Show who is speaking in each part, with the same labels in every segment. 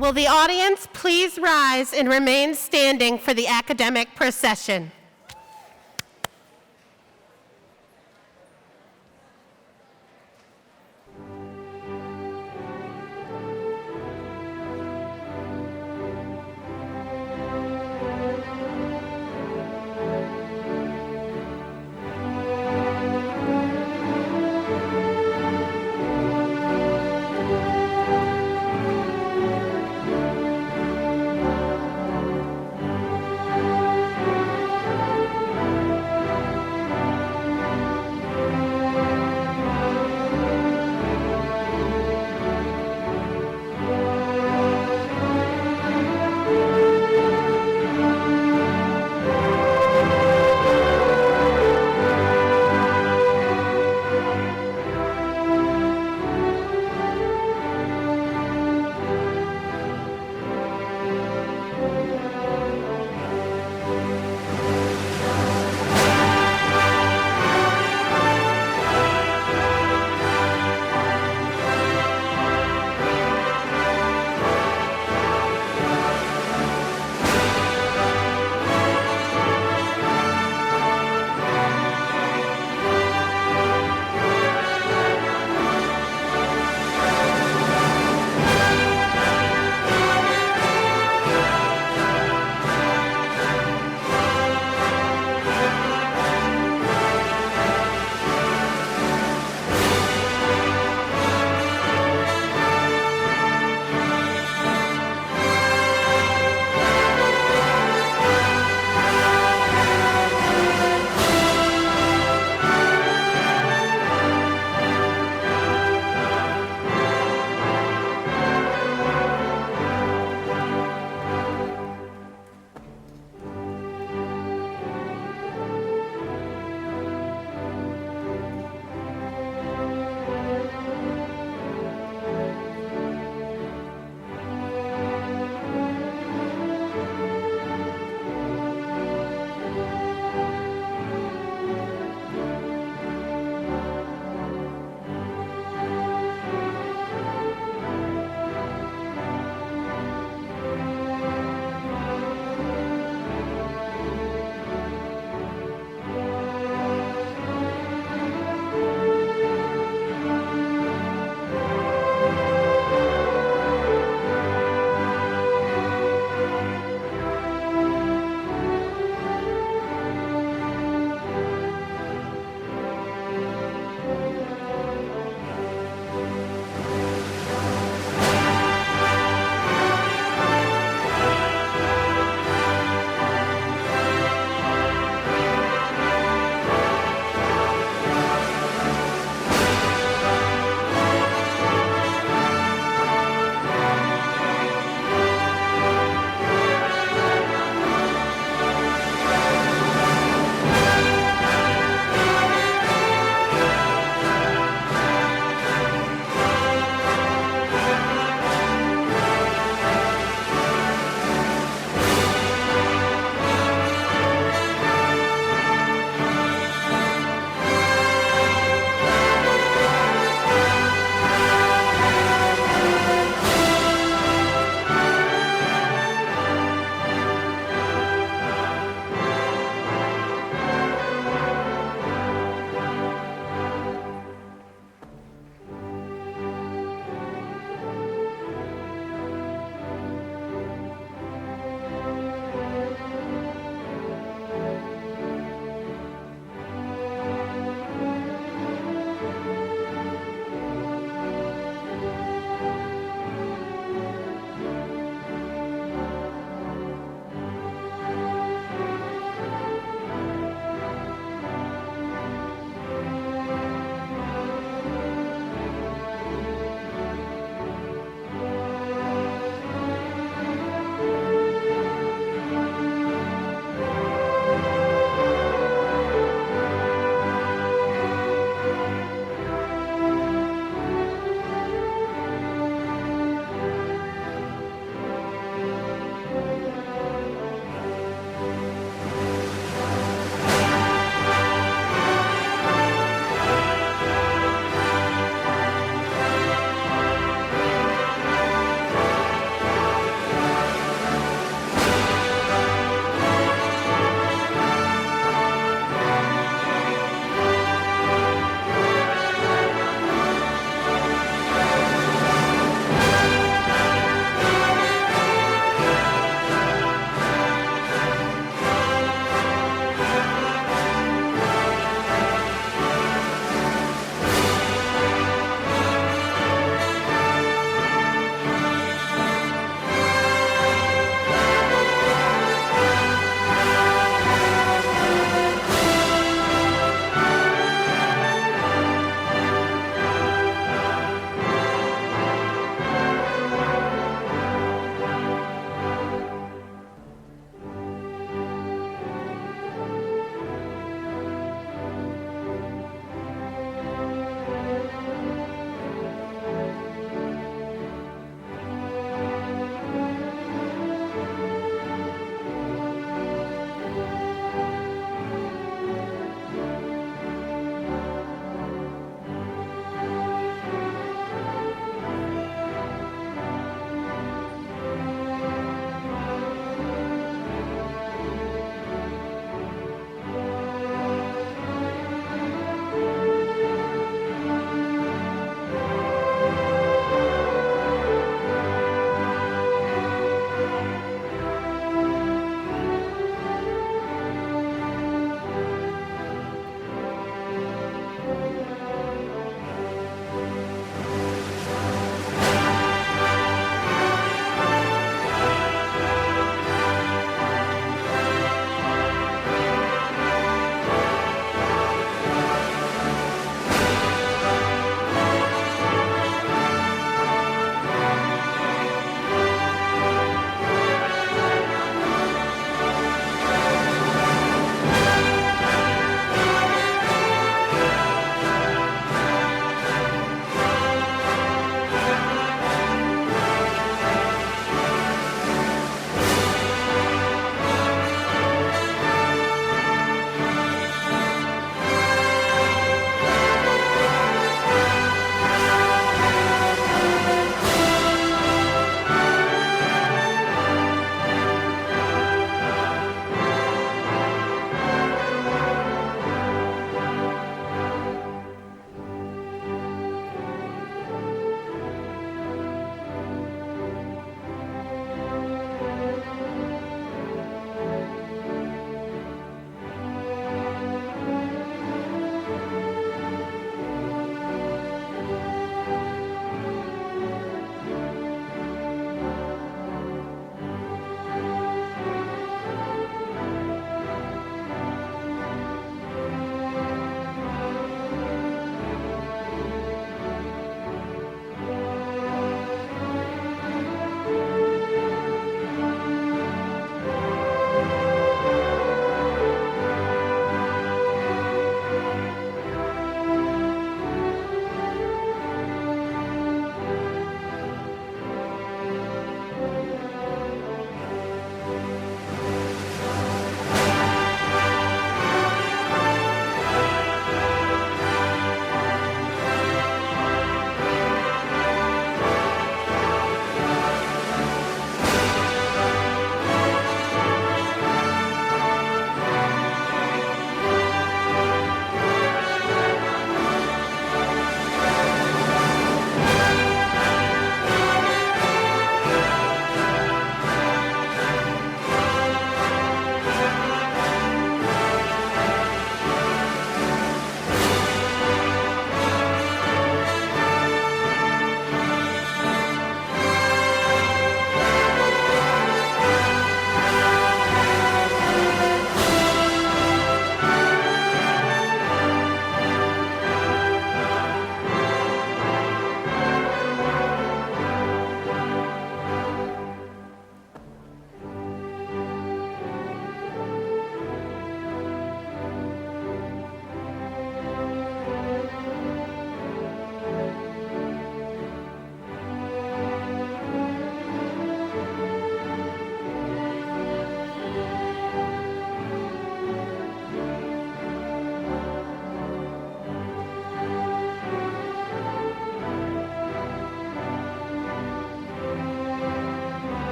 Speaker 1: Will the audience please rise and remain standing for the academic procession?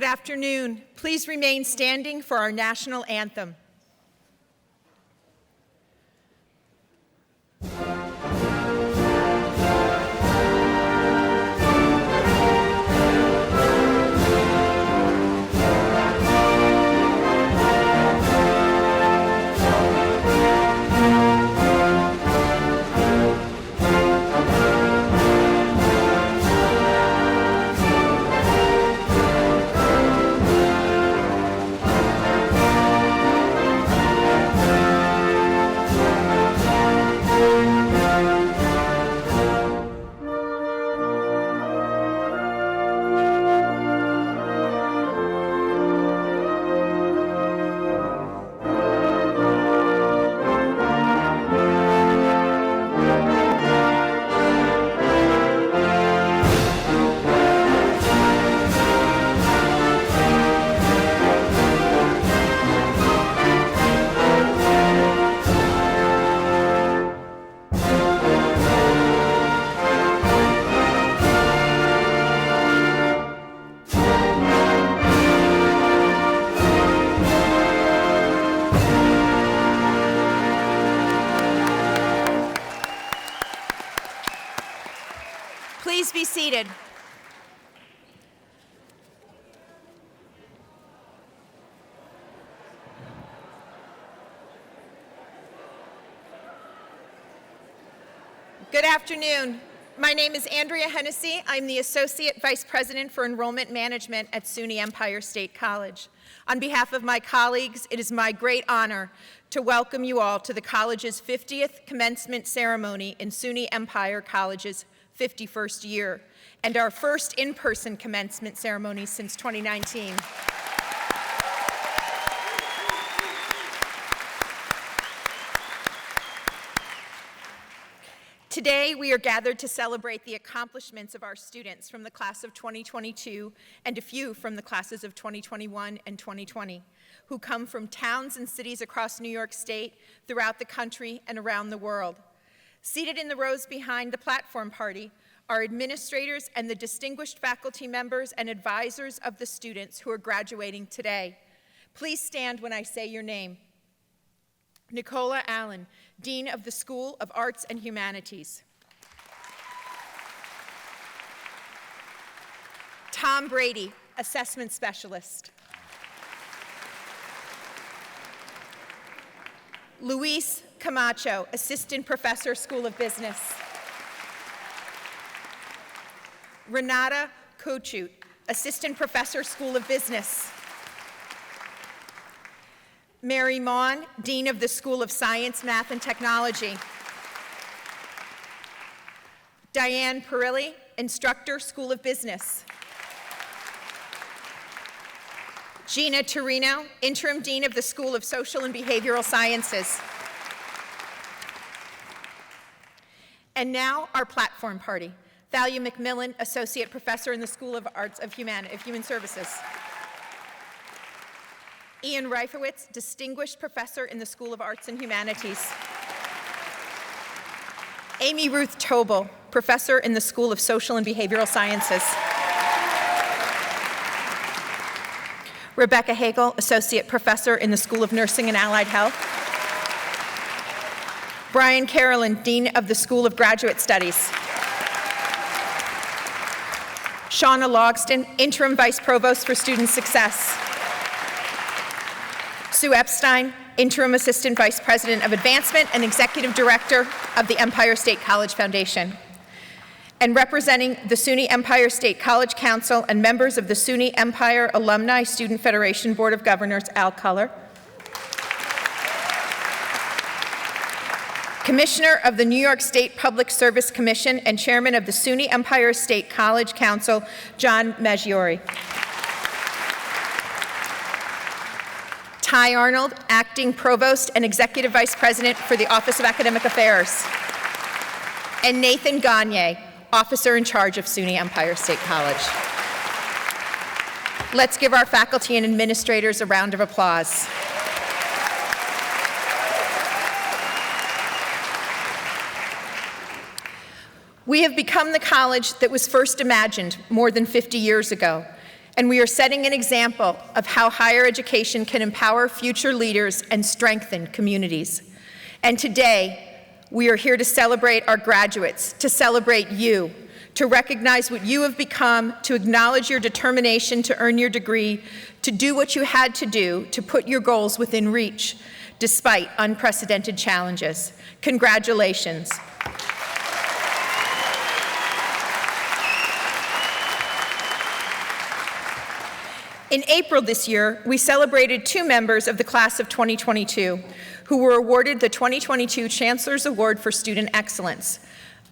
Speaker 2: Good afternoon. Please remain standing for our national anthem. Please be seated. Good afternoon. My name is Andrea Hennessy. I'm the Associate Vice President for Enrollment Management at SUNY Empire State College. On behalf of my colleagues, it is my great honor to welcome you all to the college's 50th commencement ceremony in SUNY Empire College's 51st year, and our first in-person commencement ceremony since 2019. Today, we are gathered to celebrate the accomplishments of our students from the class of 2022 and a few from the classes of 2021 and 2020, who come from towns and cities across New York State, throughout the country, and around the world. Seated in the rows behind the platform party are administrators and the distinguished faculty members and advisors of the students who are graduating today. Please stand when I say your name. Nicola Allen, Dean of the School of Arts and Humanities. Tom Brady, Assessment Specialist. Luis Camacho, Assistant Professor, School of Business. Renata Kochut, Assistant Professor, School of Business. Mary Maughan, Dean of the School of Science, Math, and Technology. Diane Perilli, Instructor, School of Business. Gina Torino, Interim Dean of the School of Social and Behavioral Sciences. And now, our platform party. Thalia McMillan, Associate Professor in the School of Arts of Human Services. Ian Reifowitz, Distinguished Professor in the School of Arts and Humanities. Amy Ruth Tobel, Professor in the School of Social and Behavioral Sciences. Rebecca Hagel, Associate Professor in the School of Nursing and Allied Health. Brian Carolyn, Dean of the School of Graduate Studies. Shauna Logston, Interim Vice Provost for Student Success. Sue Epstein, Interim Assistant Vice President of Advancement and Executive Director of the Empire State College Foundation. And representing the SUNY Empire State College Council and members of the SUNY Empire Alumni Student Federation Board of Governors, Al Culler. Commissioner of the New York State Public Service Commission and Chairman of the SUNY Empire State College Council, John Maggiore. Ty Arnold, Acting Provost and Executive Vice President for the Office of Academic Affairs. And Nathan Gagne, Officer in charge of SUNY Empire State College. Let's give our faculty and administrators a round of applause. We have become the college that was first imagined more than 50 years ago, And we are setting an example of how higher education can empower future leaders and strengthen communities. And today, we are here to celebrate our graduates, to celebrate you, to recognize what you have become, to acknowledge your determination to earn your degree, to do what you had to do to put your goals within reach, despite unprecedented challenges. Congratulations. In April this year, we celebrated 2 members of the class of 2022 who were awarded the 2022 Chancellor's Award for Student Excellence.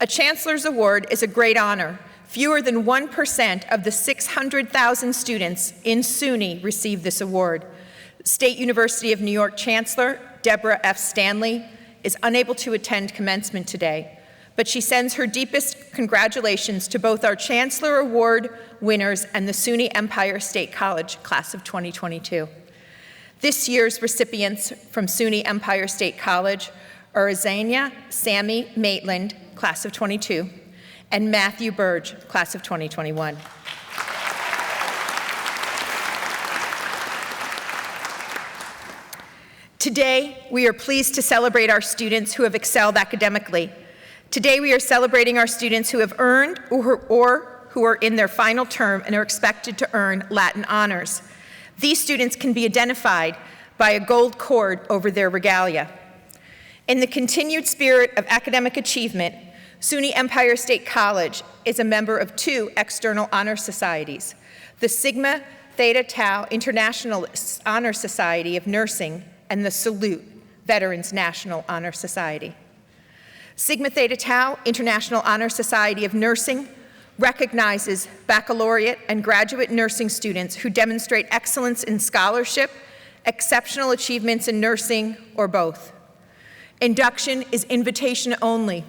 Speaker 2: A Chancellor's Award is a great honor. Fewer than 1% of the 600,000 students in SUNY received this award. State University of New York Chancellor Deborah F. Stanley is unable to attend commencement today, but she sends her deepest congratulations to both our Chancellor Award winners and the SUNY Empire State College class of 2022. This year's recipients from SUNY Empire State College are Azania Sammy Maitland, class of 22, and Matthew Burge, class of 2021. Today, we are pleased to celebrate our students who have excelled academically. Today, we are celebrating our students who have earned or who are in their final term and are expected to earn Latin honors. These students can be identified by a gold cord over their regalia. In the continued spirit of academic achievement, SUNY Empire State College is a member of 2 external honor societies, the Sigma Theta Tau International Honor Society of Nursing and the Salute Veterans National Honor Society. Sigma Theta Tau International Honor Society of Nursing recognizes baccalaureate and graduate nursing students who demonstrate excellence in scholarship, exceptional achievements in nursing, or both. Induction is invitation only.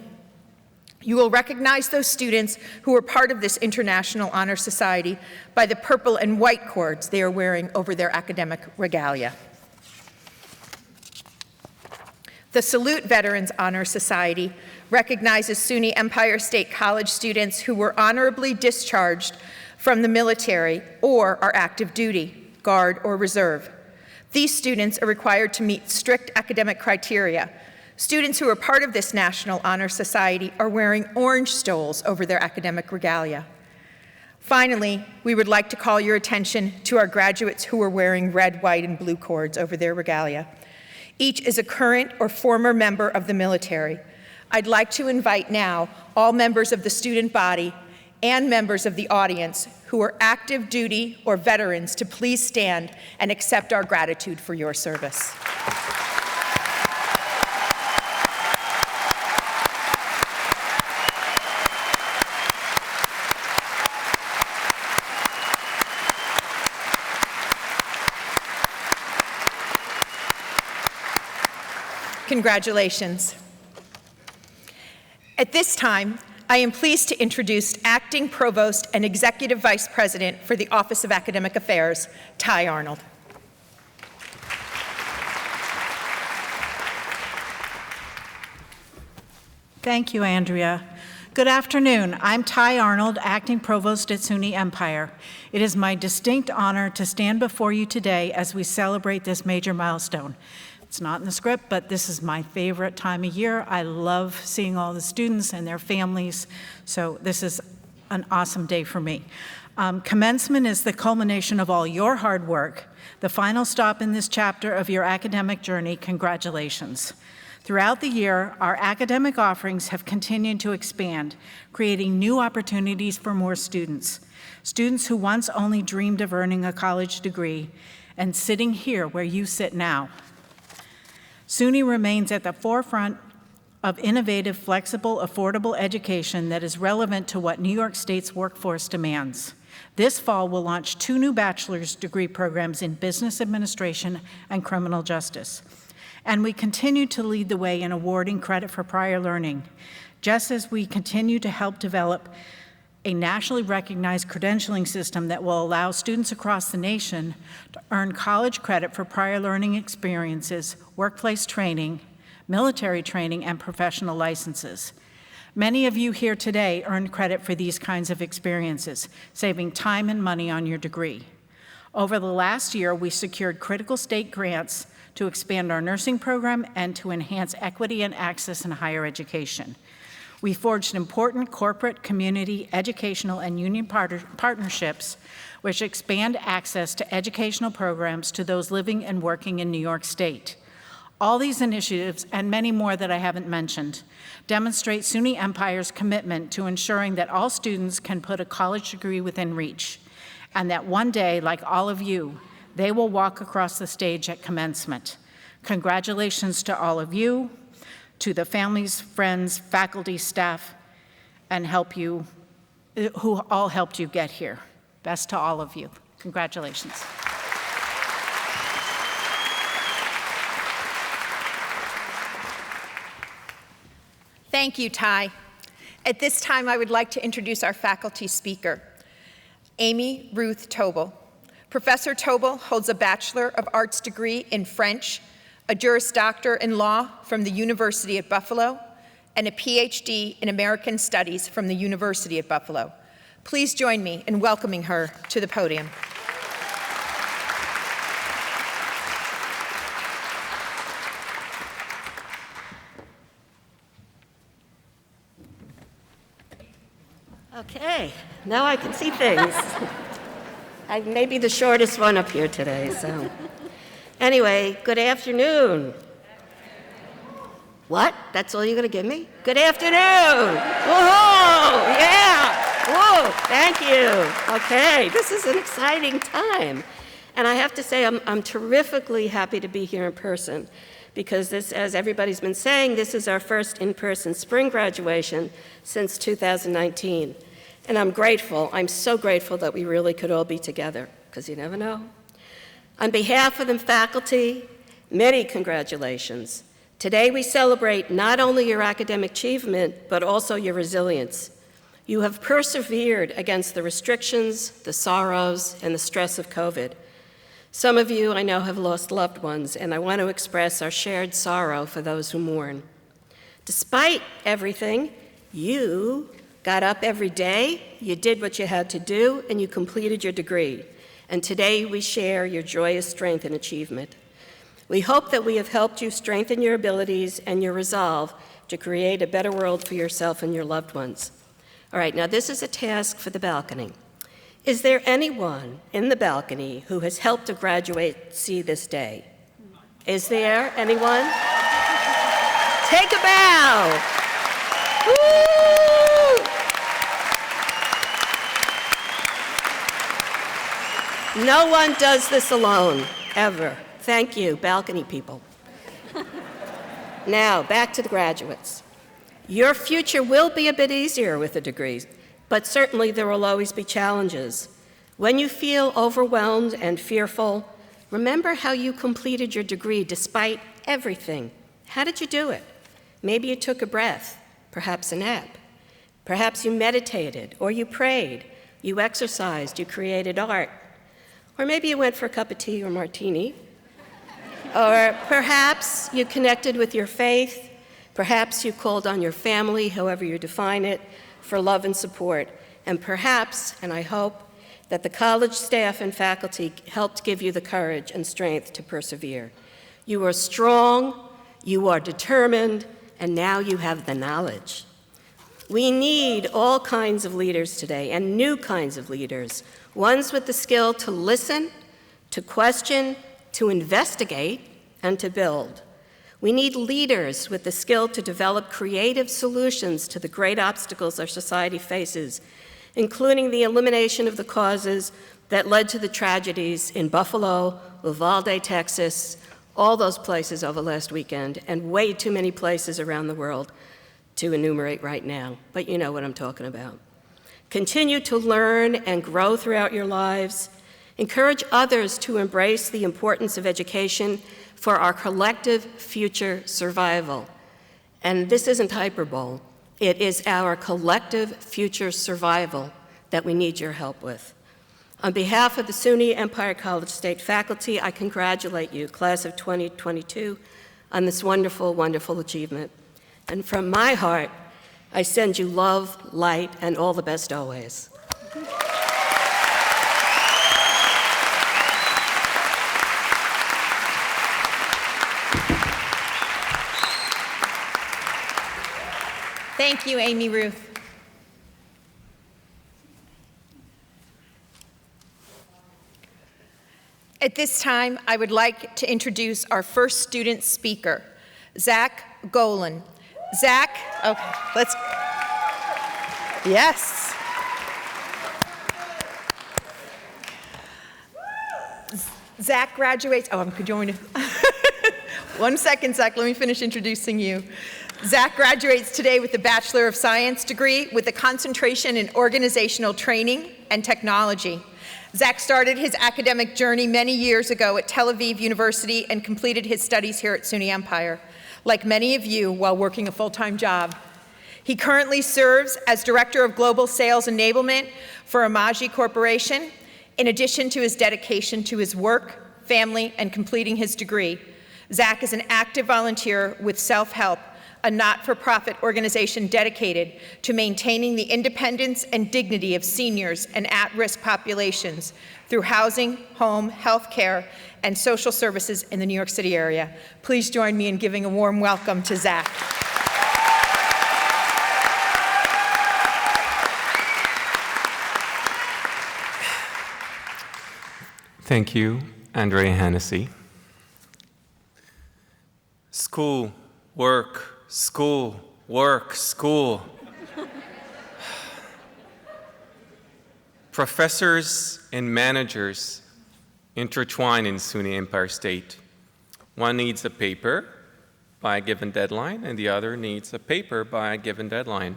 Speaker 2: You will recognize those students who are part of this International Honor Society by the purple and white cords they are wearing over their academic regalia. The Salute Veterans Honor Society recognizes SUNY Empire State College students who were honorably discharged from the military or are active duty, Guard, or Reserve. These students are required to meet strict academic criteria. Students who are part of this National Honor Society are wearing orange stoles over their academic regalia. Finally, we would like to call your attention to our graduates who are wearing red, white, and blue cords over their regalia. Each is a current or former member of the military. I'd like to invite now all members of the student body and members of the audience who are active duty or veterans to please stand and accept our gratitude for your service. Congratulations. At this time, I am pleased to introduce Acting Provost and Executive Vice President for the Office of Academic Affairs, Ty Arnold.
Speaker 3: Thank you, Andrea. Good afternoon. I'm Ty Arnold, Acting Provost at SUNY Empire. It is my distinct honor to stand before you today as we celebrate this major milestone. It's not in the script, but this is my favorite time of year. I love seeing all the students and their families, so this is an awesome day for me. Commencement is the culmination of all your hard work, the final stop in this chapter of your academic journey. Congratulations. Throughout the year, our academic offerings have continued to expand, creating new opportunities for more students. Students who once only dreamed of earning a college degree and sitting here where you sit now. SUNY remains at the forefront of innovative, flexible, affordable education that is relevant to what New York State's workforce demands. This fall, we'll launch 2 new bachelor's degree programs in business administration and criminal justice. And we continue to lead the way in awarding credit for prior learning, just as we continue to help develop a nationally recognized credentialing system that will allow students across the nation to earn college credit for prior learning experiences, workplace training, military training, and professional licenses. Many of you here today earned credit for these kinds of experiences, saving time and money on your degree. Over the last year, we secured critical state grants to expand our nursing program and to enhance equity and access in higher education. We forged important corporate, community, educational, and union partnerships which expand access to educational programs to those living and working in New York State. All these initiatives, and many more that I haven't mentioned, demonstrate SUNY Empire's commitment to ensuring that all students can put a college degree within reach, and that one day, like all of you, they will walk across the stage at commencement. Congratulations to all of you, to the families, friends, faculty, staff, and who all helped you get here. Best to all of you. Congratulations.
Speaker 2: Thank you, Ty. At this time, I would like to introduce our faculty speaker, Amy Ruth Tobel. Professor Tobel holds a Bachelor of Arts degree in French, a Juris Doctor in Law from the University at Buffalo, and a PhD in American Studies from the University at Buffalo. Please join me in welcoming her to the podium.
Speaker 4: Okay, now I can see things. I may be the shortest one up here today, so. Anyway, good afternoon. What? That's all you're gonna give me? Good afternoon. Whoa, yeah. Whoa, thank you. Okay, this is an exciting time. And I have to say, I'm terrifically happy to be here in person because this, as everybody's been saying, this is our first in-person spring graduation since 2019. And I'm grateful, I'm so grateful that we really could all be together, because you never know. On behalf of the faculty, many congratulations. Today we celebrate not only your academic achievement, but also your resilience. You have persevered against the restrictions, the sorrows, and the stress of COVID. Some of you I know have lost loved ones, and I want to express our shared sorrow for those who mourn. Despite everything, you got up every day, you did what you had to do, and you completed your degree. And today we share your joyous strength and achievement. We hope that we have helped you strengthen your abilities and your resolve to create a better world for yourself and your loved ones. All right, now this is a task for the balcony. Is there anyone in the balcony who has helped a graduate see this day? Is there anyone? Take a bow. Woo! No one does this alone, ever. Thank you, balcony people. Now, back to the graduates. Your future will be a bit easier with a degree, but certainly there will always be challenges. When you feel overwhelmed and fearful, remember how you completed your degree despite everything. How did you do it? Maybe you took a breath, perhaps a nap. Perhaps you meditated, or you prayed, you exercised, you created art. Or maybe you went for a cup of tea or martini. Or perhaps you connected with your faith. Perhaps you called on your family, however you define it, for love and support. And perhaps, and I hope, that the college staff and faculty helped give you the courage and strength to persevere. You are strong, you are determined, and now you have the knowledge. We need all kinds of leaders today, and new kinds of leaders, ones with the skill to listen, to question, to investigate, and to build. We need leaders with the skill to develop creative solutions to the great obstacles our society faces, including the elimination of the causes that led to the tragedies in Buffalo, Uvalde, Texas, all those places over last weekend, and way too many places around the world to enumerate right now, but you know what I'm talking about. Continue to learn and grow throughout your lives. Encourage others to embrace the importance of education for our collective future survival. And this isn't hyperbole. It is our collective future survival that we need your help with. On behalf of the SUNY Empire College State faculty, I congratulate you, class of 2022, on this wonderful, wonderful achievement. And from my heart, I send you love, light, and all the best always.
Speaker 2: Thank you, Amy Ruth. At this time, I would like to introduce our first student speaker, Zach Golan. Zach, okay, let's, yes. Zach graduates, I'm going to, 1 second, Zach, let me finish introducing you. Zach graduates today with a Bachelor of Science degree with a concentration in organizational training and technology. Zach started his academic journey many years ago at Tel Aviv University and completed his studies here at SUNY Empire, like many of you, while working a full-time job. He currently serves as Director of Global Sales Enablement for Amaji Corporation, in addition to his dedication to his work, family, and completing his degree. Zach is an active volunteer with Self-Help, a not-for-profit organization dedicated to maintaining the independence and dignity of seniors and at-risk populations through housing, home, health care, and social services in the New York City area. Please join me in giving a warm welcome to Zach.
Speaker 5: Thank you, Andrea Hennessy. School, work, school, work, school. Professors and managers intertwine in SUNY Empire State. One needs a paper by a given deadline, and the other needs a paper by a given deadline.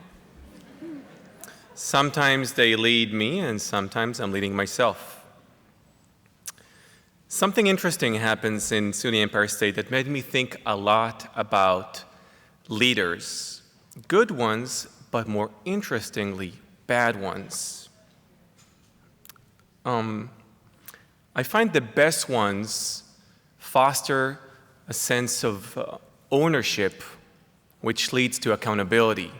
Speaker 5: Sometimes they lead me, and sometimes I'm leading myself. Something interesting happens in SUNY Empire State that made me think a lot about leaders, good ones, but more interestingly, bad ones. I find the best ones foster a sense of ownership, which leads to accountability.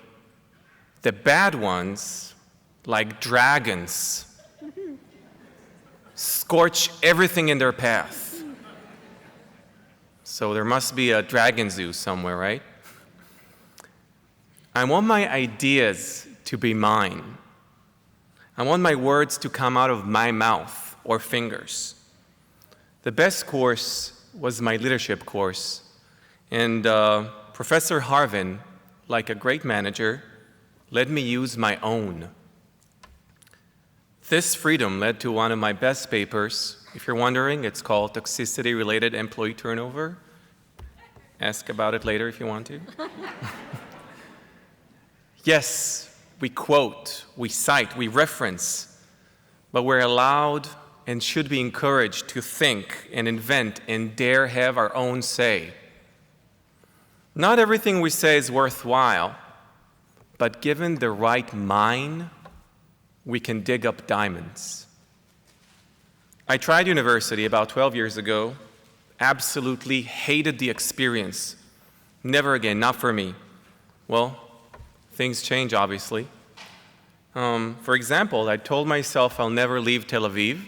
Speaker 5: The bad ones, like dragons, scorch everything in their path. So there must be a dragon zoo somewhere, right? I want my ideas to be mine. I want my words to come out of my mouth or fingers. The best course was my leadership course, and Professor Harvin, like a great manager, let me use my own. This freedom led to one of my best papers. If you're wondering, it's called Toxicity-Related Employee Turnover. Ask about it later if you want to. Yes, we quote, we cite, we reference, but we're allowed and should be encouraged to think and invent and dare have our own say. Not everything we say is worthwhile, but given the right mine, we can dig up diamonds. I tried university about 12 years ago, absolutely hated the experience. Never again, not for me. Well, things change, obviously. For example, I told myself I'll never leave Tel Aviv,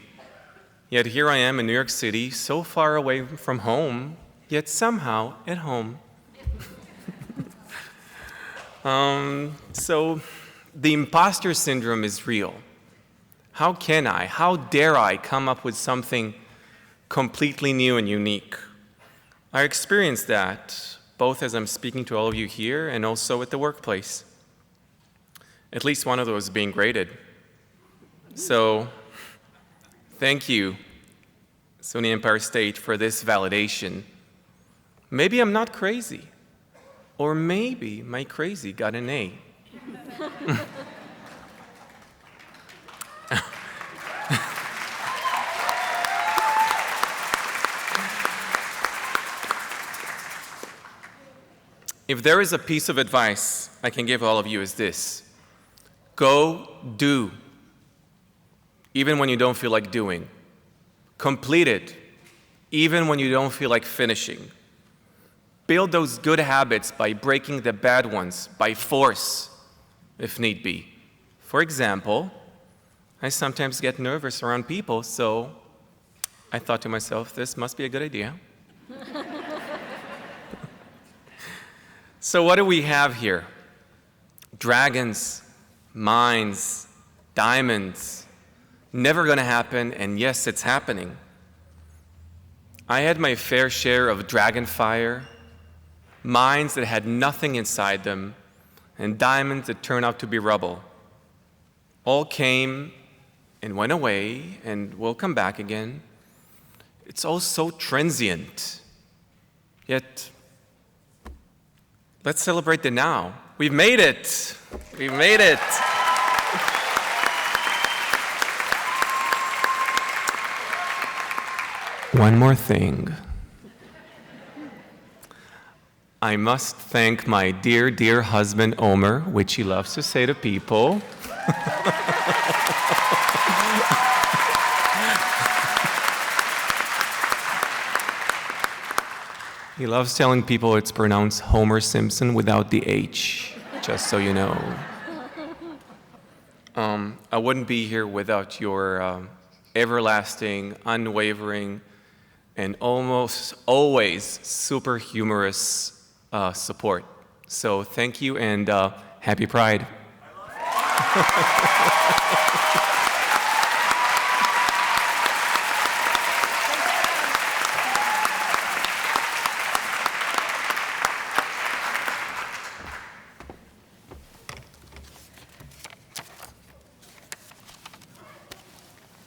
Speaker 5: yet here I am in New York City, so far away from home, yet somehow at home. So the imposter syndrome is real. How dare I come up with something completely new and unique? I experienced that both as I'm speaking to all of you here and also at the workplace. At least one of those being graded. So, thank you, SUNY Empire State, for this validation. Maybe I'm not crazy, or maybe my crazy got an A. If there is a piece of advice I can give all of you is this: go do, even when you don't feel like doing. Complete it, even when you don't feel like finishing. Build those good habits by breaking the bad ones by force. if need be. For example, I sometimes get nervous around people, so I thought to myself, this must be a good idea. So what do we have here? Dragons, mines, diamonds. Never gonna happen, and yes, it's happening. I had my fair share of dragon fire, mines that had nothing inside them, and diamonds that turned out to be rubble. All came and went away and will come back again. It's all so transient. Yet, let's celebrate the now. We've made it. We've made it. One more thing. I must thank my dear, dear husband, Omer, which he loves to say to people. He loves telling people it's pronounced Homer Simpson without the H, just so you know. I wouldn't be here without your everlasting, unwavering, and almost always super humorous support. So thank you and happy Pride.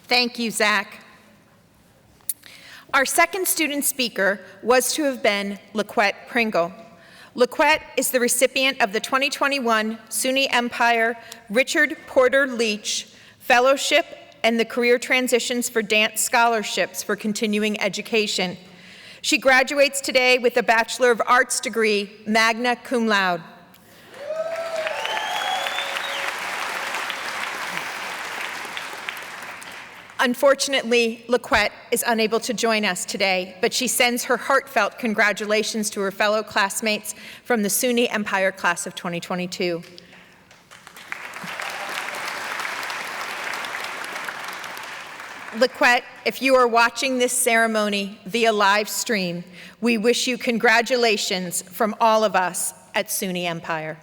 Speaker 2: Thank you, Zach. Our second student speaker was to have been Laquette Pringle. Laquette is the recipient of the 2021 SUNY Empire Richard Porter Leach Fellowship and the Career Transitions for Dance Scholarships for Continuing Education. She graduates today with a Bachelor of Arts degree, magna cum laude. Unfortunately, Laquette is unable to join us today, but she sends her heartfelt congratulations to her fellow classmates from the SUNY Empire class of 2022. Laquette, if you are watching this ceremony via live stream, we wish you congratulations from all of us at SUNY Empire.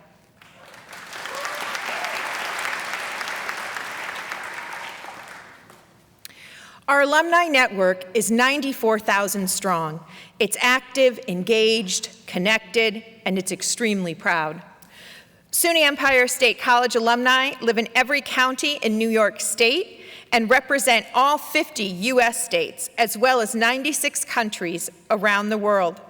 Speaker 2: Our alumni network is 94,000 strong. It's active, engaged, connected, and it's extremely proud. SUNY Empire State College alumni live in every county in New York State and represent all 50 U.S. states, as well as 96 countries around the world.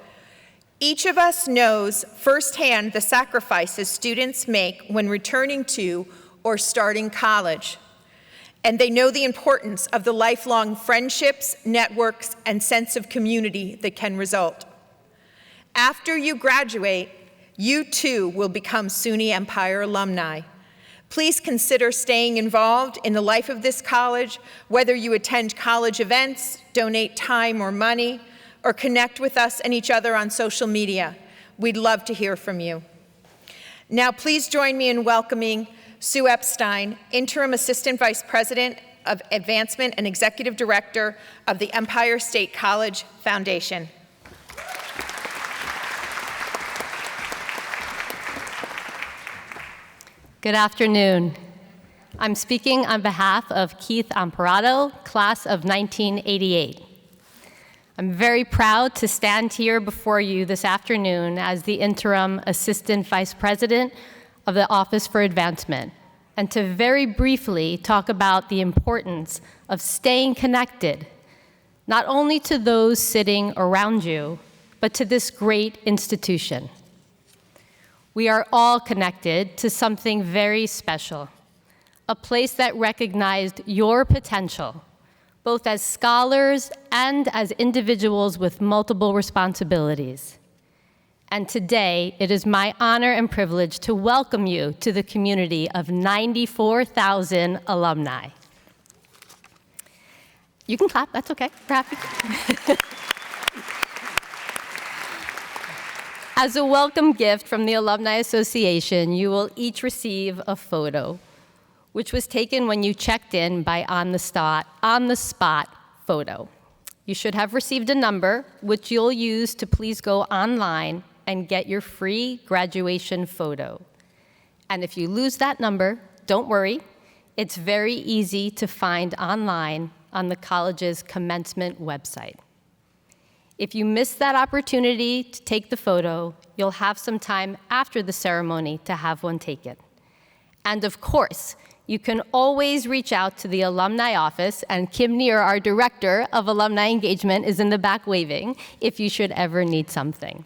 Speaker 2: Each of us knows firsthand the sacrifices students make when returning to or starting college. And they know the importance of the lifelong friendships, networks, and sense of community that can result. After you graduate, you too will become SUNY Empire alumni. Please consider staying involved in the life of this college, whether you attend college events, donate time or money, or connect with us and each other on social media. We'd love to hear from you. Now, please join me in welcoming Sue Epstein, Interim Assistant Vice President of Advancement and Executive Director of the Empire State College Foundation.
Speaker 6: Good afternoon. I'm speaking on behalf of Keith Amparato, class of 1988. I'm very proud to stand here before you this afternoon as the Interim Assistant Vice President of the Office for Advancement, and to very briefly talk about the importance of staying connected, not only to those sitting around you, but to this great institution. We are all connected to something very special, a place that recognized your potential, both as scholars and as individuals with multiple responsibilities. And today, it is my honor and privilege to welcome you to the community of 94,000 alumni. You can clap, that's okay, we're happy. As a welcome gift from the Alumni Association, you will each receive a photo, which was taken when you checked in by on the spot photo. You should have received a number, which you'll use to please go online and get your free graduation photo. And if you lose that number, don't worry. It's very easy to find online on the college's commencement website. If you miss that opportunity to take the photo, you'll have some time after the ceremony to have one taken. And of course, you can always reach out to the alumni office, and Kim Neer, our director of alumni engagement, is in the back waving if you should ever need something.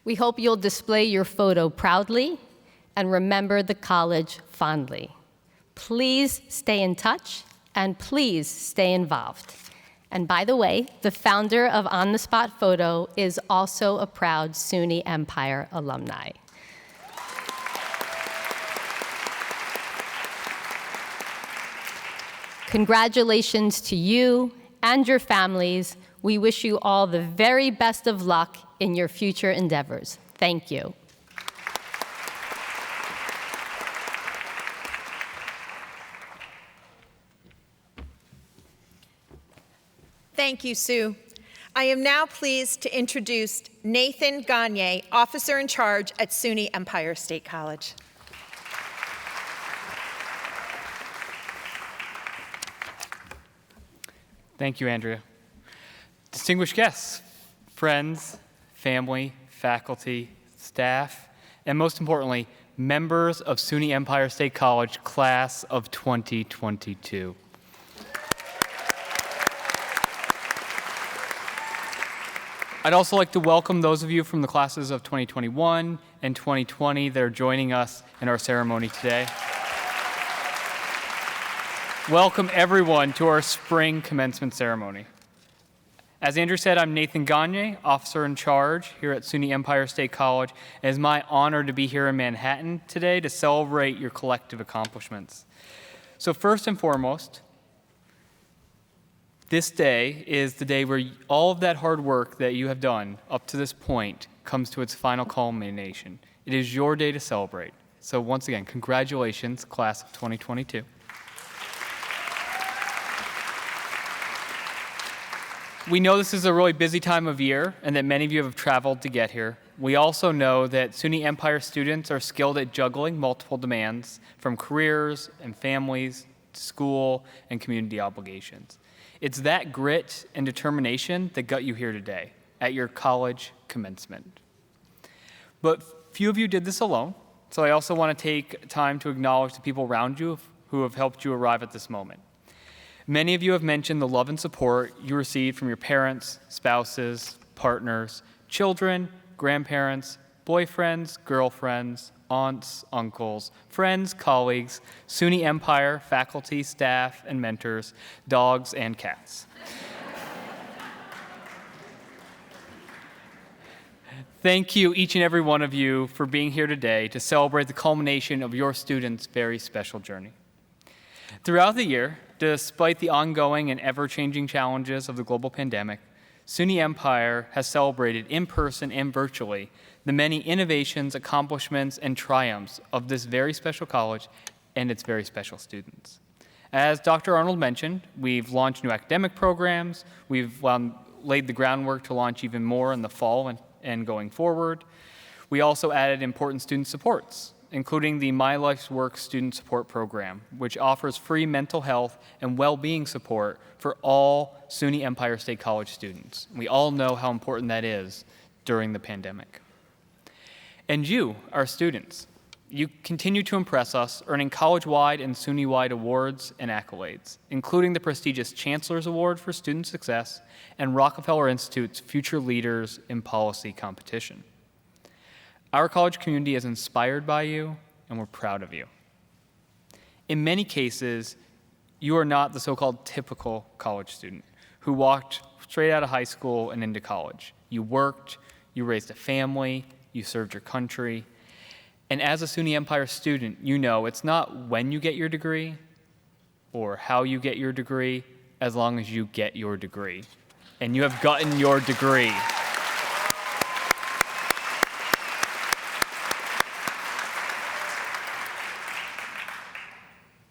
Speaker 6: We hope you'll display your photo proudly and remember the college fondly. Please stay in touch and please stay involved. And by the way, the founder of On the Spot Photo is also a proud SUNY Empire alumni. Congratulations to you and your families. We wish you all the very best of luck in your future endeavors. Thank you.
Speaker 2: Thank you, Sue. I am now pleased to introduce Nathan Gagne, Officer in Charge at SUNY Empire State College.
Speaker 7: Thank you, Andrea. Distinguished guests, friends, family, faculty, staff, and most importantly, members of SUNY Empire State College Class of 2022. I'd also like to welcome those of you from the classes of 2021 and 2020 that are joining us in our ceremony today. Welcome everyone to our spring commencement ceremony. As Andrew said, I'm Nathan Gagne, Officer in Charge here at SUNY Empire State College. It is my honor to be here in Manhattan today to celebrate your collective accomplishments. So first and foremost, this day is the day where all of that hard work that you have done up to this point comes to its final culmination. It is your day to celebrate. So once again, congratulations, Class of 2022. We know this is a really busy time of year and that many of you have traveled to get here. We also know that SUNY Empire students are skilled at juggling multiple demands from careers and families to school and community obligations. It's that grit and determination that got you here today at your college commencement. But few of you did this alone, so I also want to take time to acknowledge the people around you who have helped you arrive at this moment. Many of you have mentioned the love and support you received from your parents, spouses, partners, children, grandparents, boyfriends, girlfriends, aunts, uncles, friends, colleagues, SUNY Empire, faculty, staff, and mentors, dogs, and cats. Thank you, each and every one of you, for being here today to celebrate the culmination of your students' very special journey. Throughout the year, despite the ongoing and ever-changing challenges of the global pandemic, SUNY Empire has celebrated in person and virtually the many innovations, accomplishments, and triumphs of this very special college and its very special students. As Dr. Arnold mentioned, we've launched new academic programs, we've laid the groundwork to launch even more in the fall and going forward. We also added important student supports, including the My Life's Work Student Support Program, which offers free mental health and well-being support for all SUNY Empire State College students. We all know how important that is during the pandemic. And you, our students, you continue to impress us, earning college-wide and SUNY-wide awards and accolades, including the prestigious Chancellor's Award for Student Success and Rockefeller Institute's Future Leaders in Policy competition. Our college community is inspired by you, and we're proud of you. In many cases, you are not the so-called typical college student who walked straight out of high school and into college. You worked, you raised a family, you served your country. And as a SUNY Empire student, you know it's not when you get your degree or how you get your degree, as long as you get your degree. And you have gotten your degree.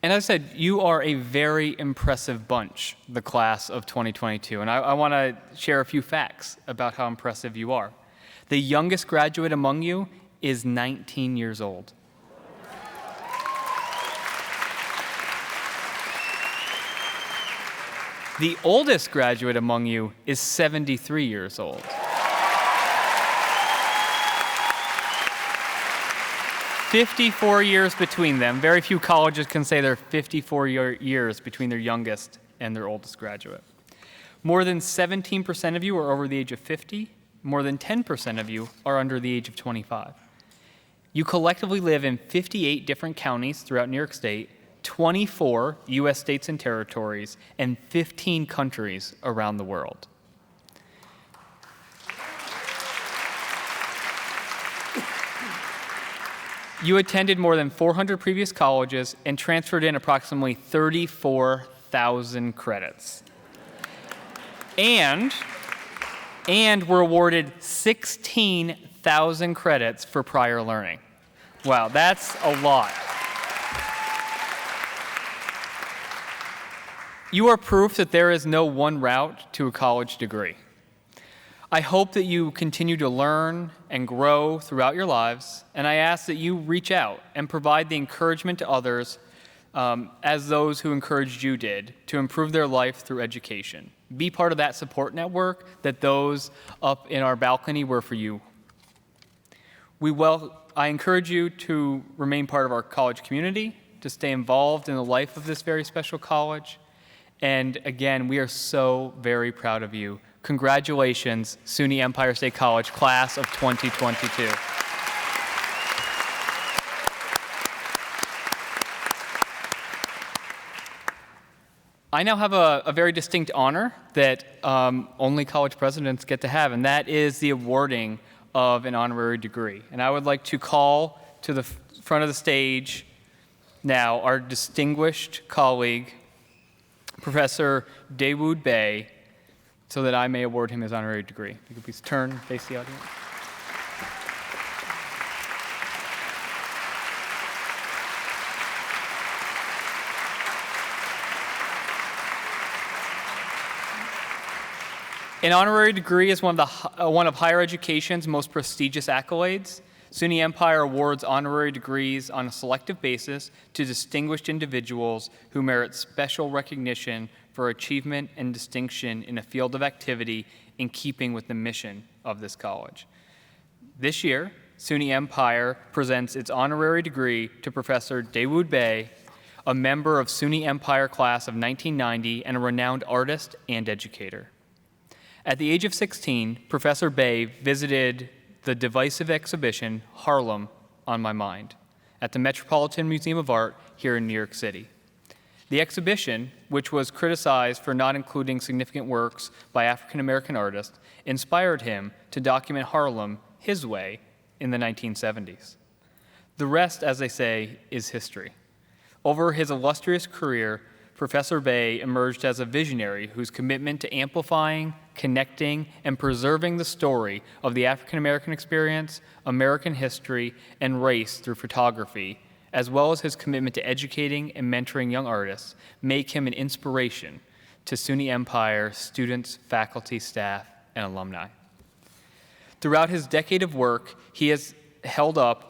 Speaker 7: And as I said, you are a very impressive bunch, the class of 2022. And I want to share a few facts about how impressive you are. The youngest graduate among you is 19 years old. The oldest graduate among you is 73 years old. 54 years between them. Very few colleges can say there are 54 years between their youngest and their oldest graduate. More than 17% of you are over the age of 50. More than 10% of you are under the age of 25. You collectively live in 58 different counties throughout New York State, 24 U.S. states and territories, and 15 countries around the world. You attended more than 400 previous colleges and transferred in approximately 34,000 credits. And were awarded 16,000 credits for prior learning. Wow, that's a lot. You are proof that there is no one route to a college degree. I hope that you continue to learn and grow throughout your lives, and I ask that you reach out and provide the encouragement to others as those who encouraged you did to improve their life through education. Be part of that support network that those up in our balcony were for you. I encourage you to remain part of our college community, to stay involved in the life of this very special college. And again, we are so very proud of you. Congratulations, SUNY Empire State College, class of 2022. I now have a very distinct honor that only college presidents get to have, and that is the awarding of an honorary degree. And I would like to call to the front of the stage now our distinguished colleague, Professor Dawood Bey, so that I may award him his honorary degree. If you could please turn and face the audience. An honorary degree is one of higher education's most prestigious accolades. SUNY Empire awards honorary degrees on a selective basis to distinguished individuals who merit special recognition for achievement and distinction in a field of activity in keeping with the mission of this college. This year, SUNY Empire presents its honorary degree to Professor Dawood Bey, a member of SUNY Empire class of 1990 and a renowned artist and educator. At the age of 16, Professor Bey visited the divisive exhibition, Harlem on My Mind, at the Metropolitan Museum of Art here in New York City. The exhibition, which was criticized for not including significant works by African American artists, inspired him to document Harlem his way in the 1970s. The rest, as they say, is history. Over his illustrious career, Professor Bey emerged as a visionary whose commitment to amplifying, connecting, and preserving the story of the African American experience, American history, and race through photography, as well as his commitment to educating and mentoring young artists, make him an inspiration to SUNY Empire students, faculty, staff, and alumni. Throughout his decades of work, he has held up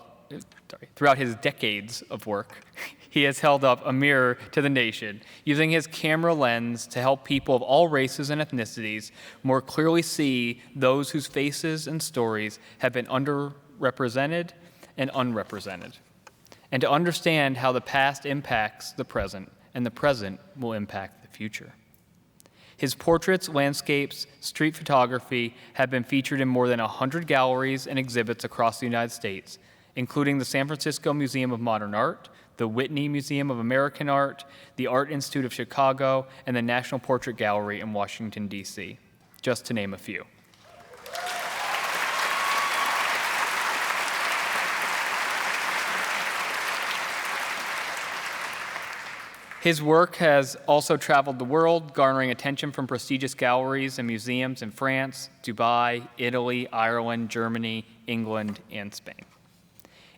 Speaker 7: a mirror to the nation, using his camera lens to help people of all races and ethnicities more clearly see those whose faces and stories have been underrepresented and unrepresented, and to understand how the past impacts the present and the present will impact the future. His portraits, landscapes, street photography have been featured in more than 100 galleries and exhibits across the United States, including the San Francisco Museum of Modern Art, the Whitney Museum of American Art, the Art Institute of Chicago, and the National Portrait Gallery in Washington, D.C., just to name a few. His work has also traveled the world, garnering attention from prestigious galleries and museums in France, Dubai, Italy, Ireland, Germany, England, and Spain.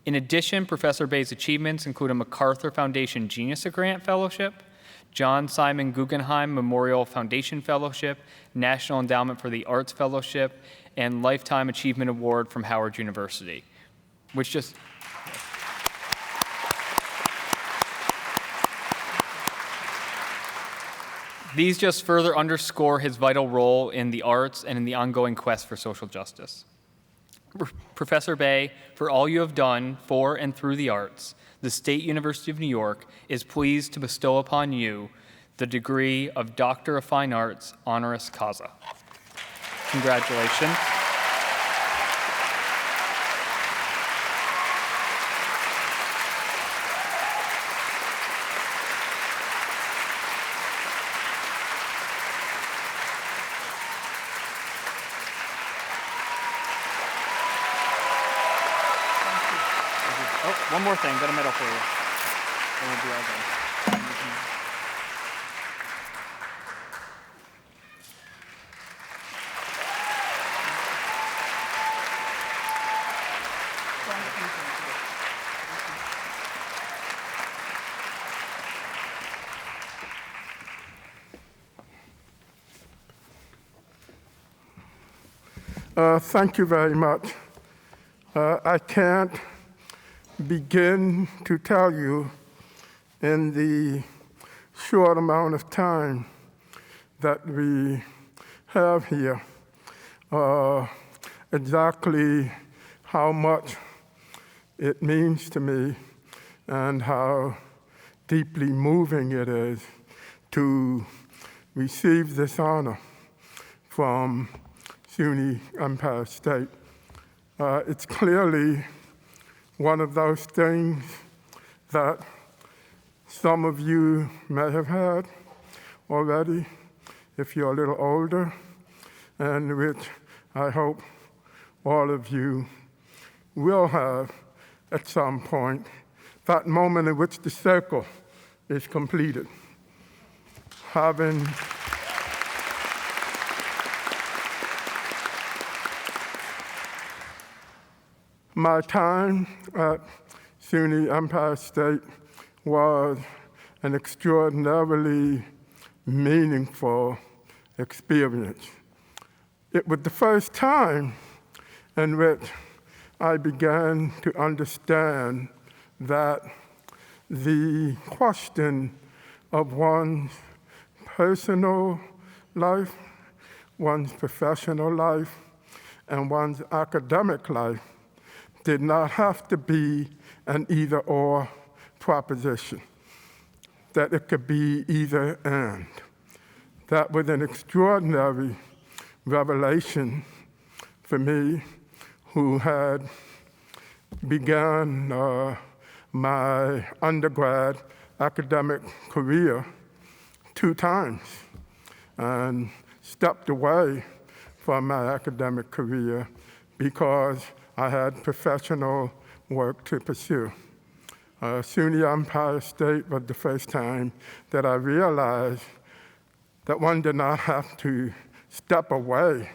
Speaker 7: In addition, Professor Bay's achievements include a MacArthur Foundation Genius Grant Fellowship, John Simon Guggenheim Memorial Foundation Fellowship, National Endowment for the Arts Fellowship, and Lifetime Achievement Award from Howard University, which just... These just further underscore his vital role in the arts and in the ongoing quest for social justice. Professor Bay, for all you have done for and through the arts, the State University of New York is pleased to bestow upon you the degree of Doctor of Fine Arts honoris causa. Congratulations. Oh, one more thing, got a medal for you. And we'll be all done.
Speaker 8: Thank you very much. I can't begin to tell you in the short amount of time that we have here exactly how much it means to me and how deeply moving it is to receive this honor from SUNY Empire State. It's clearly one of those things that some of you may have had already, if you're a little older, and which I hope all of you will have at some point, that moment in which the circle is completed. Having my time at SUNY Empire State was an extraordinarily meaningful experience. It was the first time in which I began to understand that the question of one's personal life, one's professional life, and one's academic life did not have to be an either-or proposition, that it could be either and. That was an extraordinary revelation for me, who had begun my undergrad academic career 2 times and stepped away from my academic career because I had professional work to pursue. SUNY Empire State was the first time that I realized that one did not have to step away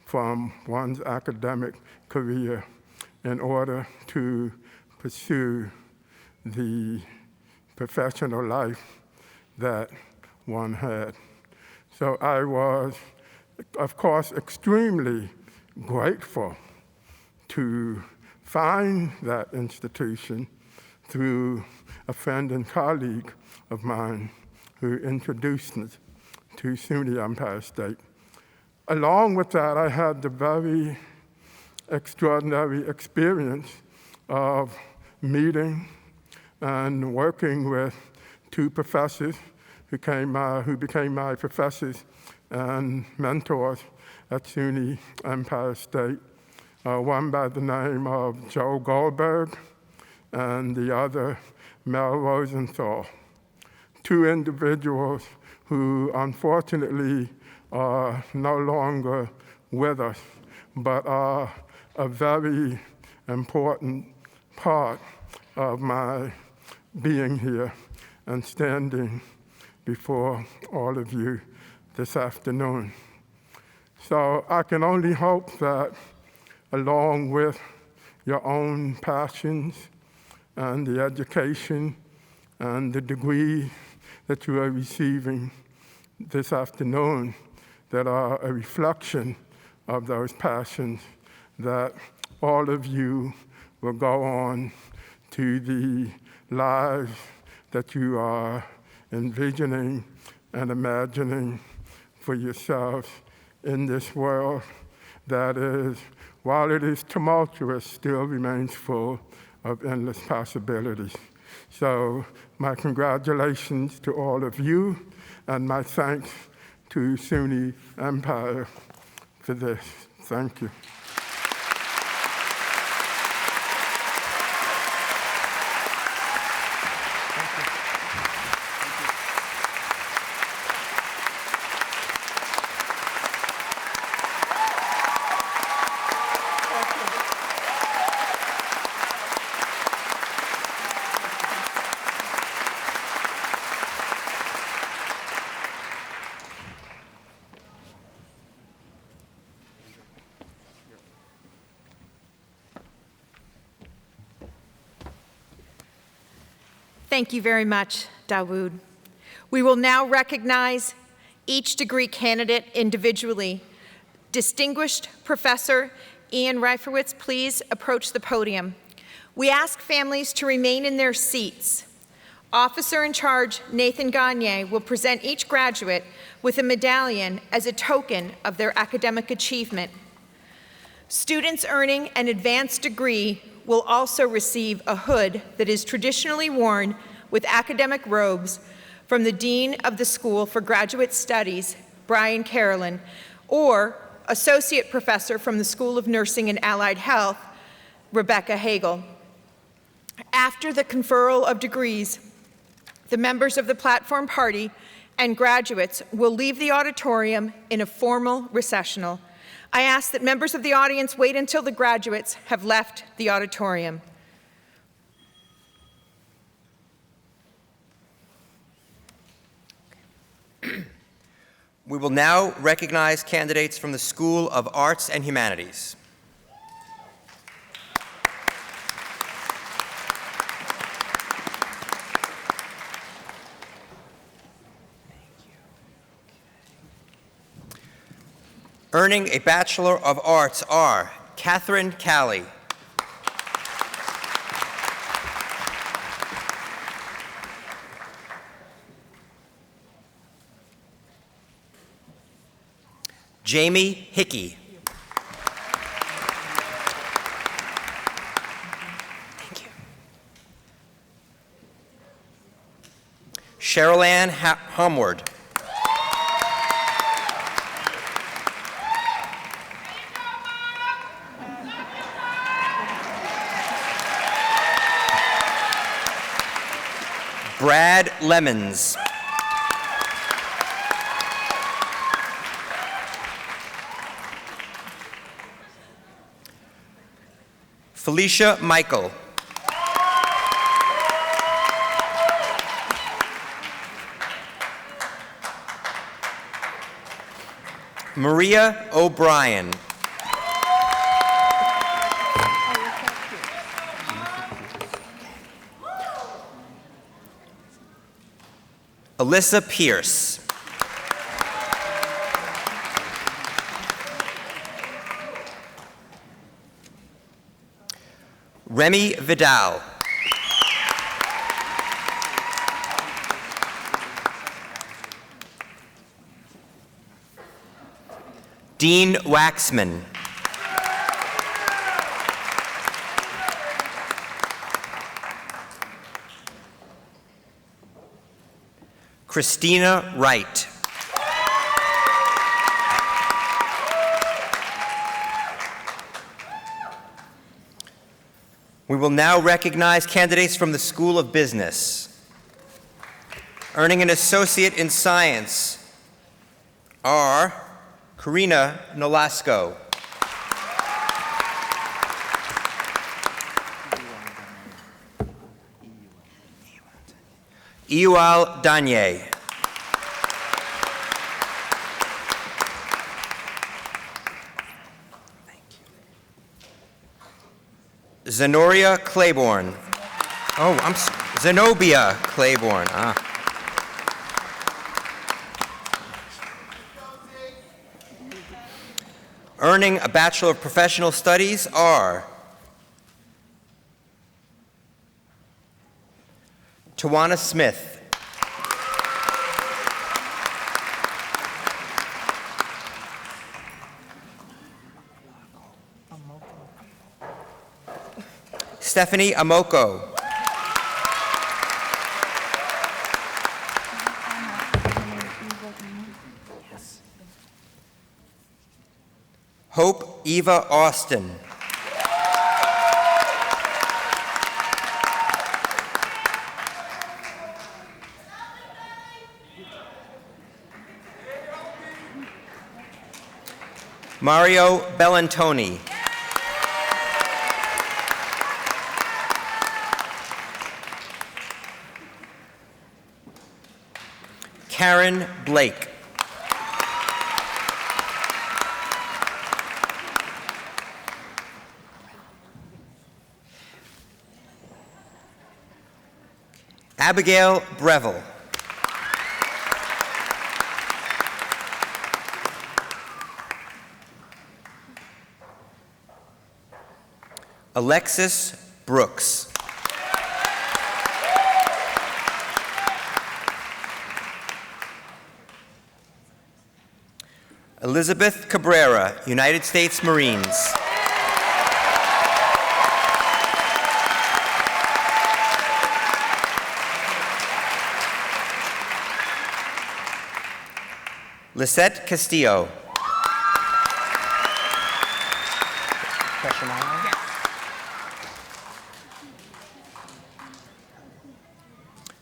Speaker 8: from one's academic career in order to pursue the professional life that one had. So I was, of course, extremely grateful to find that institution through a friend and colleague of mine who introduced me to SUNY Empire State. Along with that, I had the very extraordinary experience of meeting and working with 2 professors who became my professors and mentors at SUNY Empire State. One by the name of Joe Goldberg and the other Mel Rosenthal. 2 individuals who unfortunately are no longer with us, but are a very important part of my being here and standing before all of you this afternoon. So I can only hope that along with your own passions and the education and the degree that you are receiving this afternoon that are a reflection of those passions, that all of you will go on to the lives that you are envisioning and imagining for yourselves in this world that is, while it is tumultuous, still remains full of endless possibilities. So my congratulations to all of you, and my thanks to SUNY Empire for this. Thank you.
Speaker 2: Thank you very much, Dawood. We will now recognize each degree candidate individually. Distinguished Professor Ian Reifowitz, please approach the podium. We ask families to remain in their seats. Officer in charge Nathan Gagne will present each graduate with a medallion as a token of their academic achievement. Students earning an advanced degree will also receive a hood that is traditionally worn with academic robes from the Dean of the School for Graduate Studies, Brian Carolyn, or Associate Professor from the School of Nursing and Allied Health, Rebecca Hagel. After the conferral of degrees, the members of the platform party and graduates will leave the auditorium in a formal recessional. I ask that members of the audience wait until the graduates have left the auditorium.
Speaker 9: We will now recognize candidates from the School of Arts and Humanities. Earning a Bachelor of Arts are Catherine Calley, Jamie Hickey, thank you. Cheryl Ann Humward, Brad Lemons, Felicia Michael, Maria O'Brien, Alyssa Pierce, Remy Vidal, Dean Waxman, Christina Wright, we will now recognize candidates from the School of Business. Earning an Associate in Science are Karina Nolasco, Iual Danye, Zenoria Claiborne. Zenobia Claiborne. Earning a Bachelor of Professional Studies are Tawana Smith. Stephanie Amoko. Hope Eva Austin. Mario Bellantoni. Karen Blake. Abigail Breville. Alexis Brooks. Elizabeth Cabrera, United States Marines. Lisette Castillo.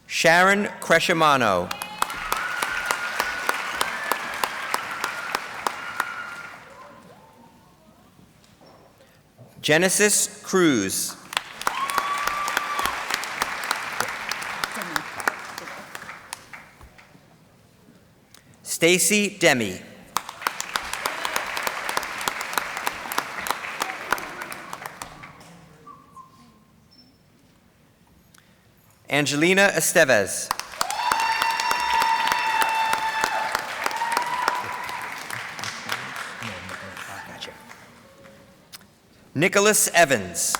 Speaker 9: Sharon Crescimano. Genesis Cruz. Stacy Demi. Angelina Estevez. Nicholas Evans.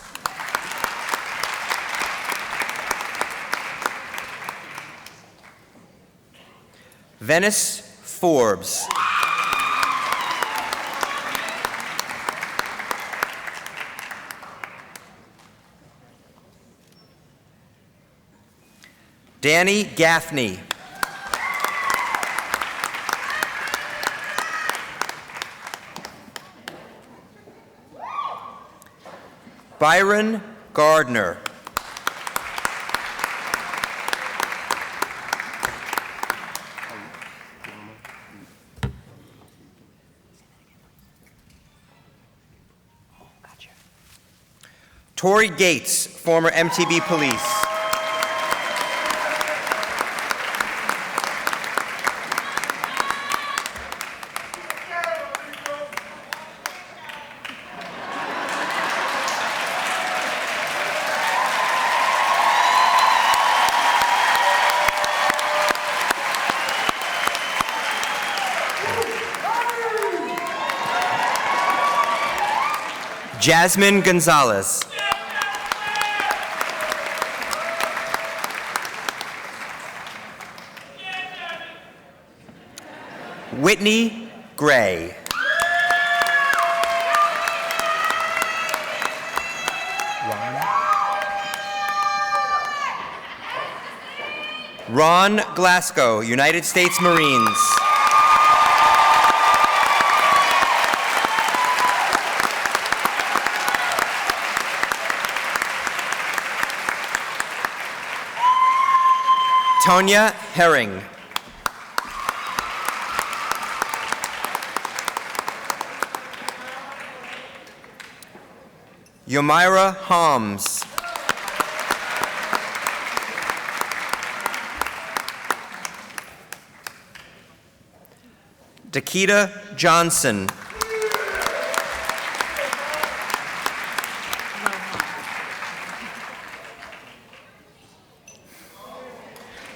Speaker 9: Venice Forbes. Danny Gaffney. Byron Gardner. Tori Gates, former MTV police. Jasmine Gonzalez. Whitney Gray. Ron Glasgow, United States Marines. Tonya Herring. Yomira Holmes. Dakita Johnson.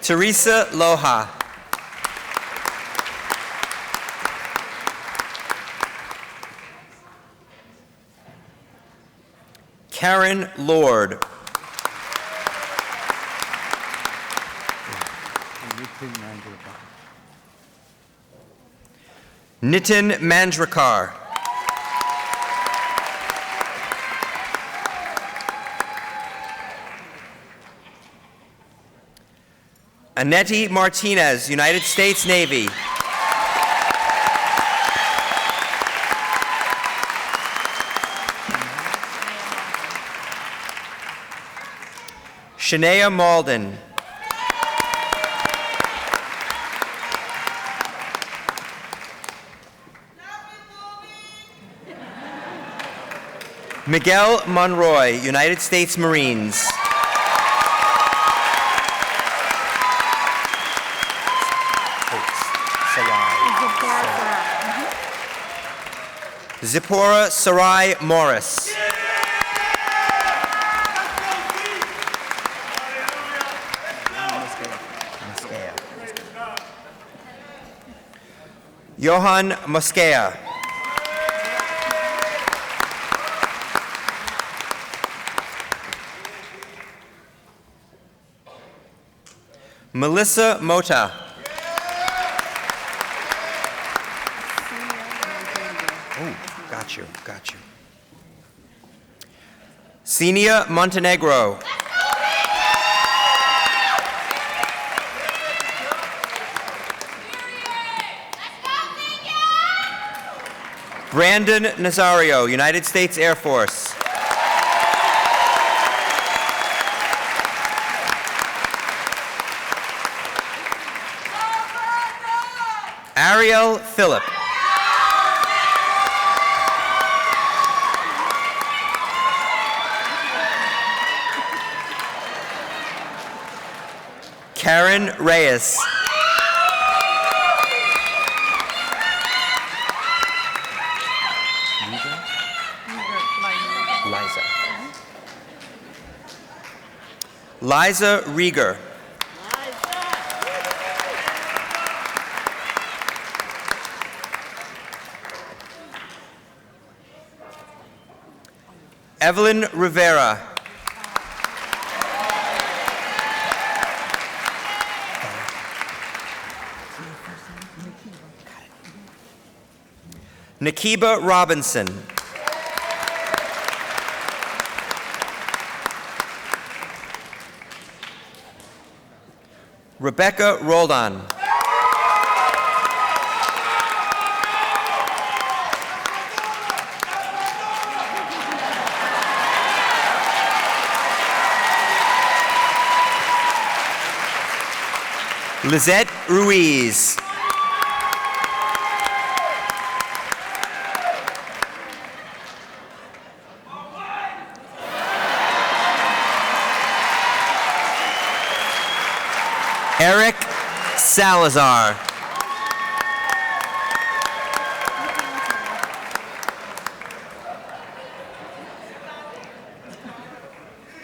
Speaker 9: Teresa Loja. Karen Lord. Nitin Manjrekar. Annette Martinez, United States Navy. Shania Malden. Miguel Monroy, United States Marines. Zipporah Sarai Morris. Johan Mosquea. Melissa Mota. Oh, got you. Xenia Montenegro. Brandon Nazario, United States Air Force. Ariel Phillip. Karen Reyes. Liza Rieger. Evelyn Rivera. Nakiba Robinson. Rebecca Roldan. Lizette Ruiz. Eric Salazar.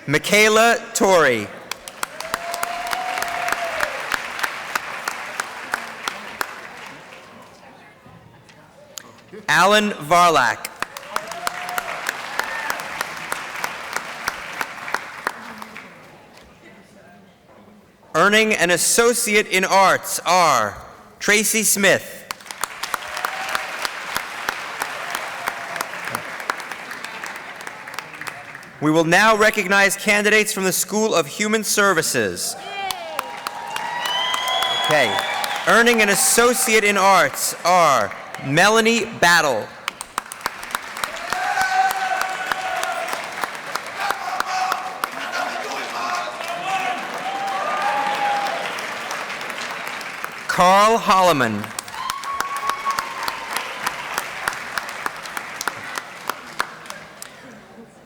Speaker 9: Michaela Torrey. Alan Varlak. Earning an Associate in Arts are Tracy Smith. We will now recognize candidates from the School of Human Services. Okay. Earning an Associate in Arts are Melanie Battle. Carl Holloman.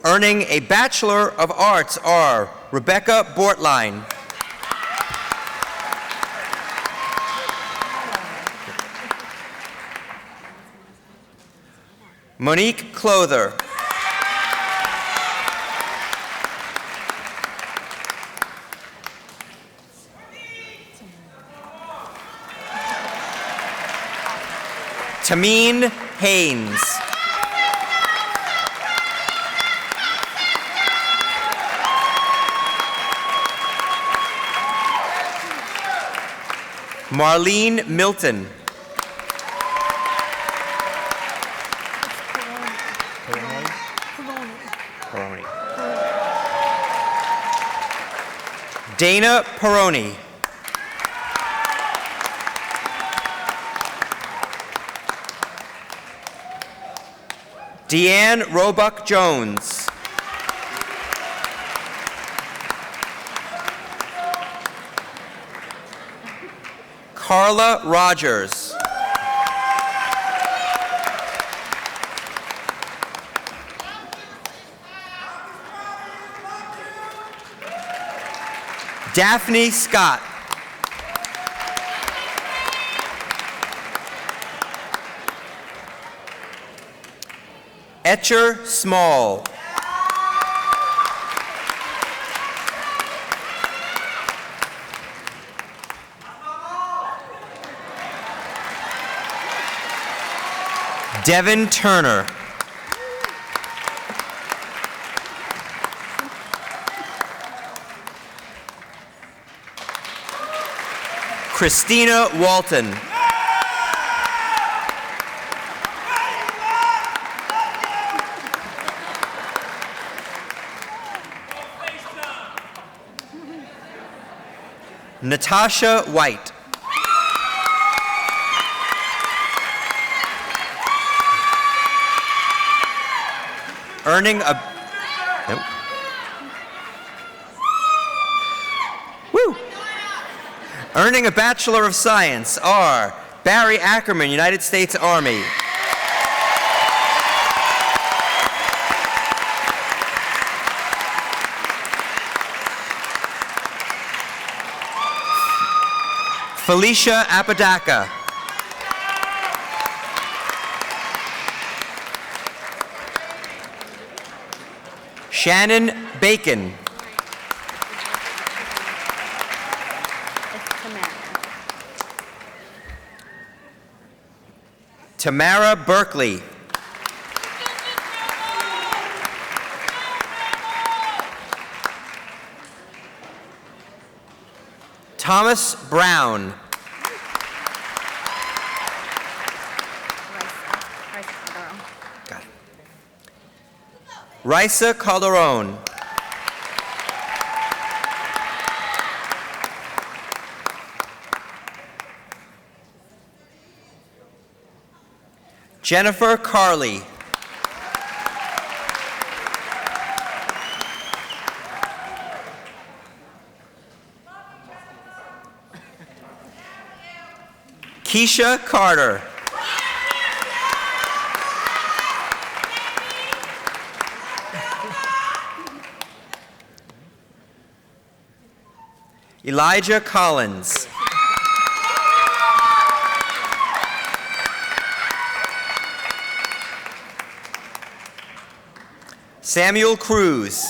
Speaker 9: Earning a Bachelor of Arts are Rebecca Bortline. Monique Clother. Tameen Haynes. Marlene Milton. Peroni. Dana Peroni. Deanne Roebuck Jones. Carla Rogers. Daphne Scott. Etcher Small. Devin Turner. Christina Walton. Natasha White. Earning a... Nope. Woo! Earning a Bachelor of Science are Barry Ackerman, United States Army. Felicia Apodaca. Shannon Bacon. Tamara Berkeley. Thomas Brown. Got it. Risa Calderon. Jennifer Carley. Keisha Carter. Elijah Collins. Samuel Cruz.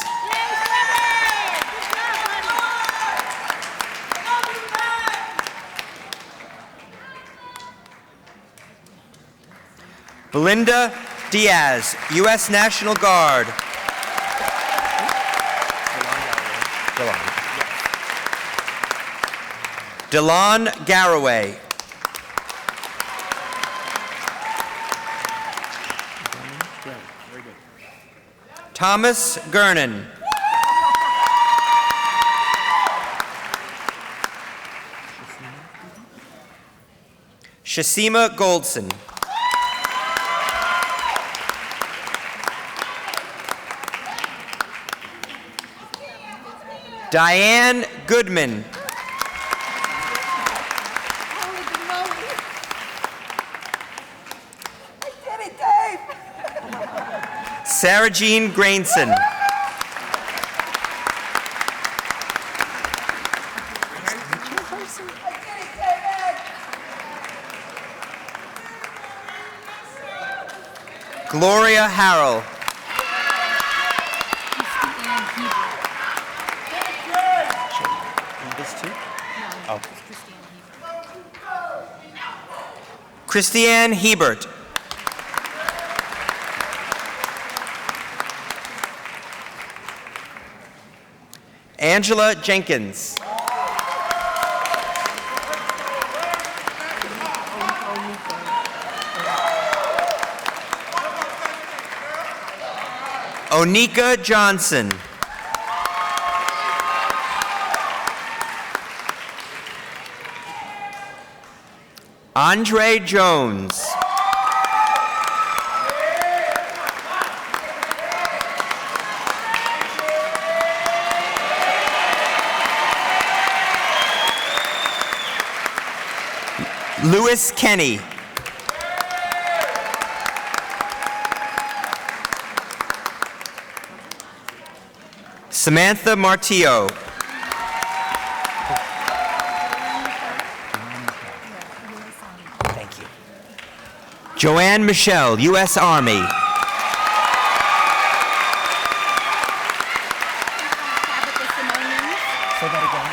Speaker 9: Belinda Diaz, U.S. National Guard. Delon Garraway. Thomas Gernon. Shasima Goldson. Diane Goodman. Sarah Jean Grainson. Gloria Harrell. Christiane Hebert. Angela Jenkins. Onika Johnson. Andre Jones. Louis Kenny. Samantha Martillo. Thank you. Joanne Michelle, U.S. Army. Say that again.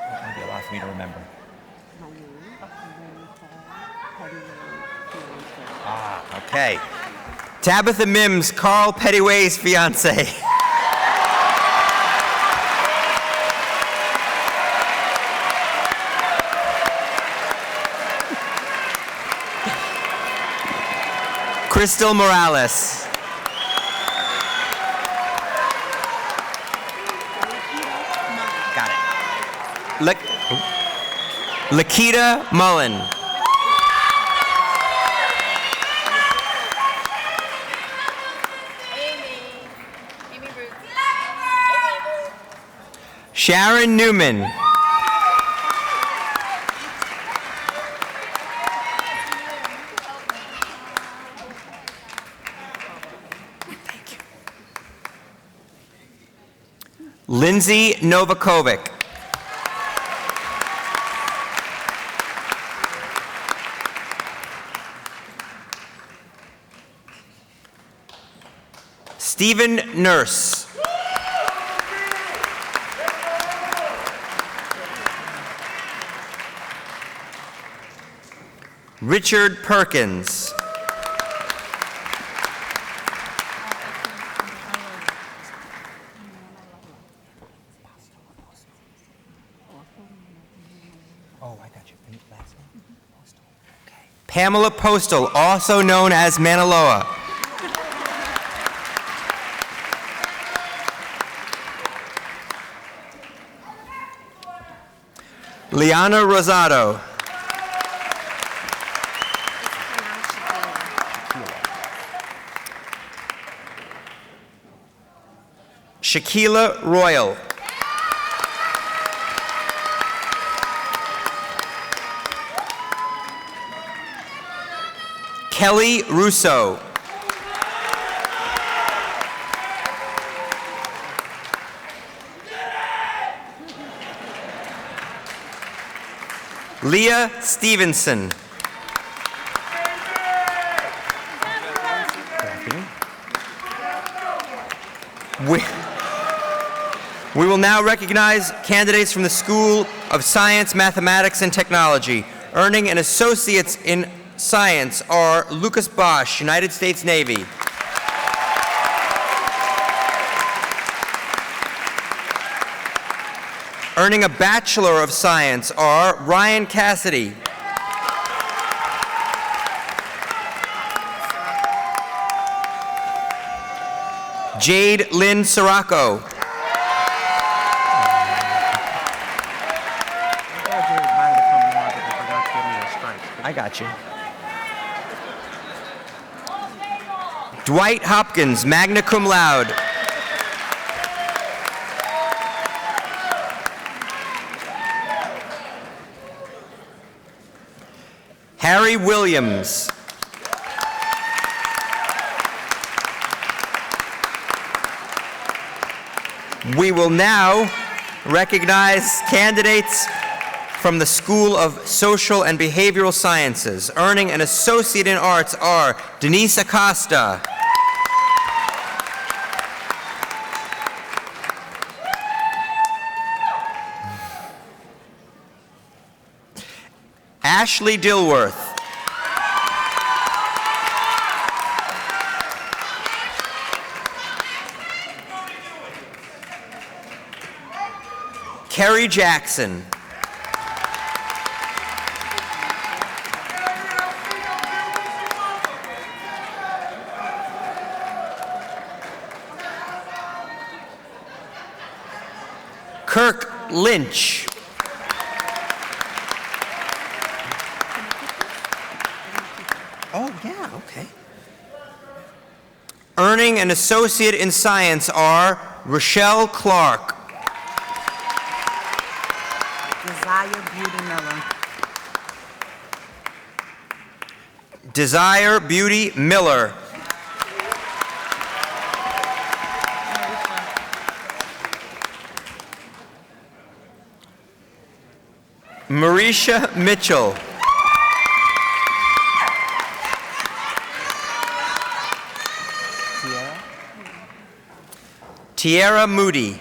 Speaker 9: That would be a lot for me to remember. Ah, okay. Tabitha Mims, Carl Pettyway's fiance. Crystal Morales. Got it. Lakita Mullen. Sharon Newman. Lindsay Novakovic. Stephen Nurse. Richard Perkins. Pamela Postal, also known as Maniloa. Liana Rosado. Shaquila Royal. Kelly Russo. Leah Stevenson. We will now recognize candidates from the School of Science, Mathematics, and Technology. Earning an Associate's in Science are Lucas Bosch, United States Navy. Earning a Bachelor of Science are Ryan Cassidy. Jade Lynn Sirocco. I got you. Dwight Hopkins, magna cum laude. Harry Williams. We will now recognize candidates from the School of Social and Behavioral Sciences. Earning an Associate in Arts are Denise Acosta, Ashley Dilworth. Kerry Jackson. Kirk Lynch. Oh, yeah, okay. Earning an associate in science are Rochelle Clark.
Speaker 10: Desire Beauty Miller.
Speaker 9: Desire Beauty Miller. Marisha Mitchell. Tiara Moody.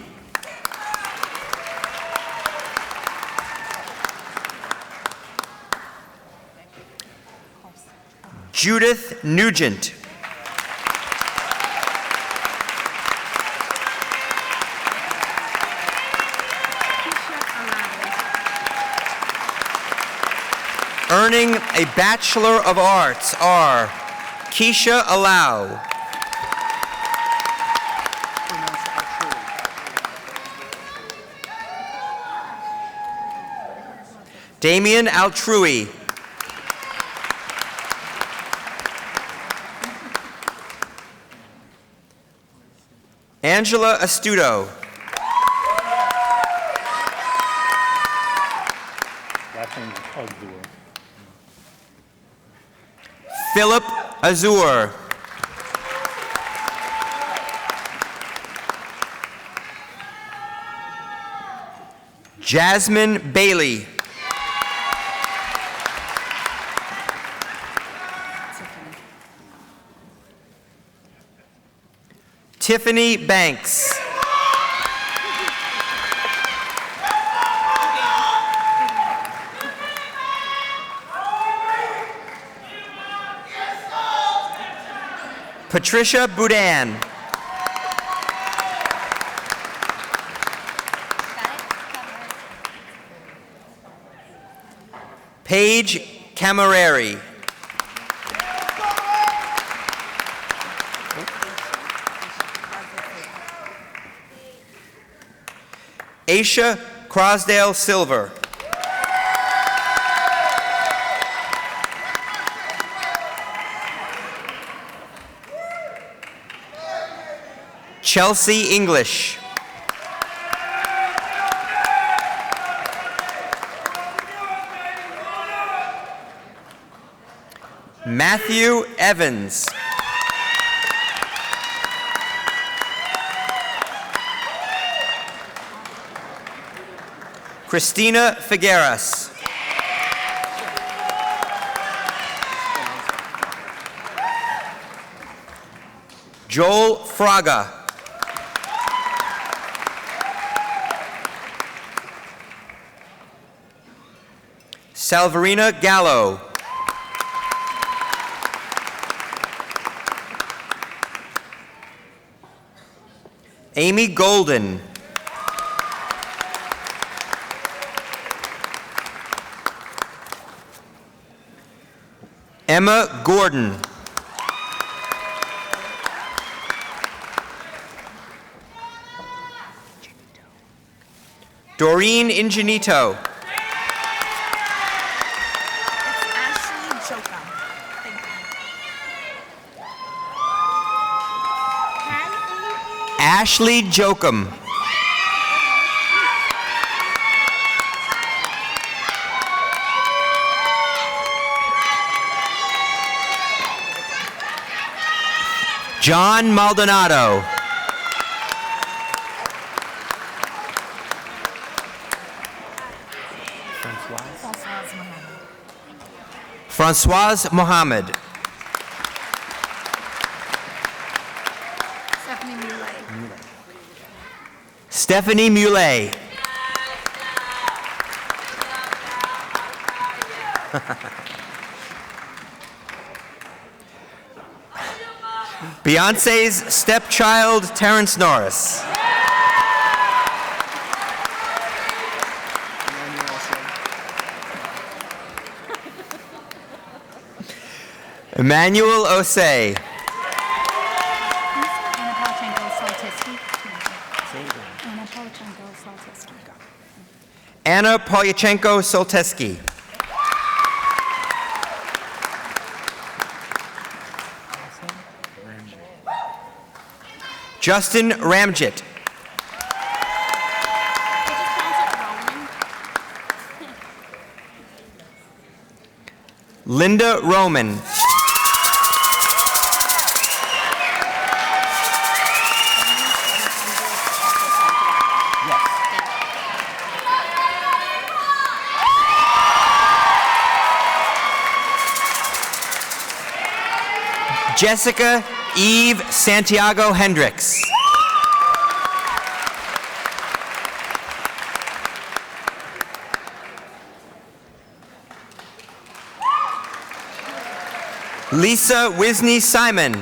Speaker 9: Judith Nugent. Earning a Bachelor of Arts are Keisha Alau, Damian Altrui, Angela Astuto, Philip Azur, Jasmine Bailey, Tiffany Banks, Patricia Boudin, Paige Camerari, Aisha Crosdale Silver, Chelsea English, Matthew Evans, Christina Figueras, Joel Fraga, Salvarina Gallo, Amy Golden, Emma Gordon, Doreen Ingenito, Ashley Jokum, John Maldonado, Francoise Mohammed, Stephanie Muley, Beyonce's stepchild, Terrence Norris. Emmanuel Osei. Anna Polyachenko-Solteski. Justin Ramjet. Linda Roman. Jessica Eve Santiago Hendricks. Lisa Wisney Simon.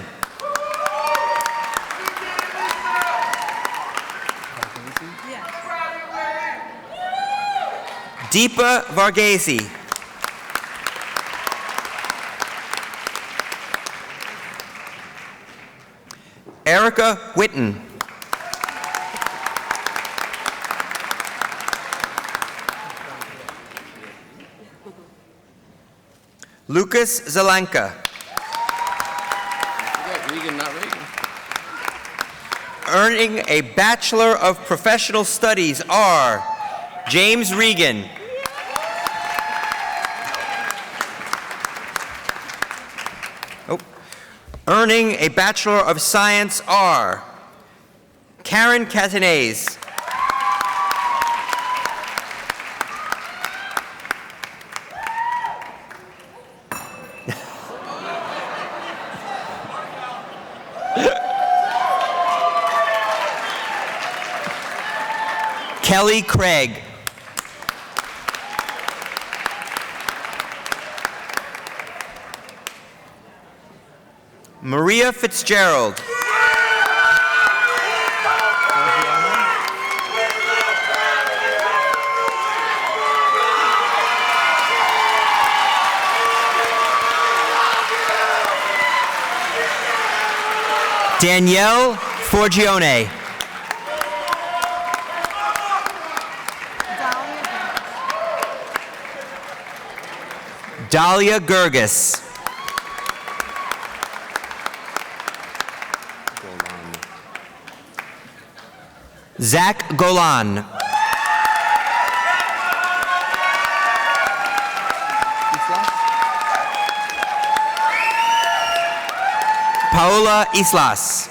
Speaker 9: Deepa Varghese. Erica Whitten. Lucas Zelenka.
Speaker 11: Regan, not Regan.
Speaker 9: Earning a Bachelor of Professional Studies are James Regan. Earning a Bachelor of Science are Karen Catanese. Kelly Craig. Maria Fitzgerald. Danielle Forgione. Dahlia Gerges. Zach Golan. Paola Islas.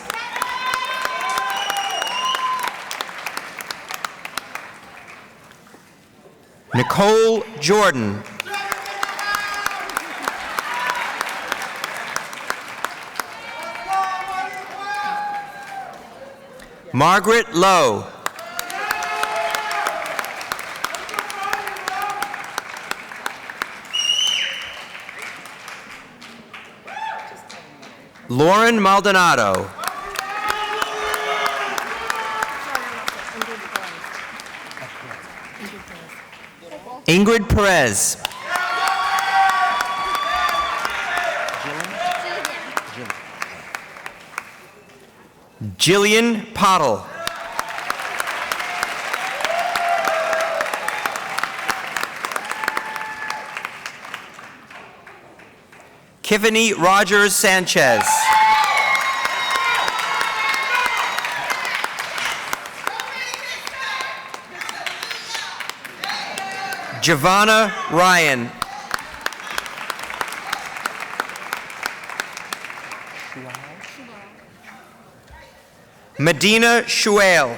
Speaker 9: Nicole Jordan. Margaret Lowe. Lauren Maldonado. Ingrid Perez. Jillian Pottle. Tiffany Rogers Sanchez. Giovanna Ryan. Medina Shuail.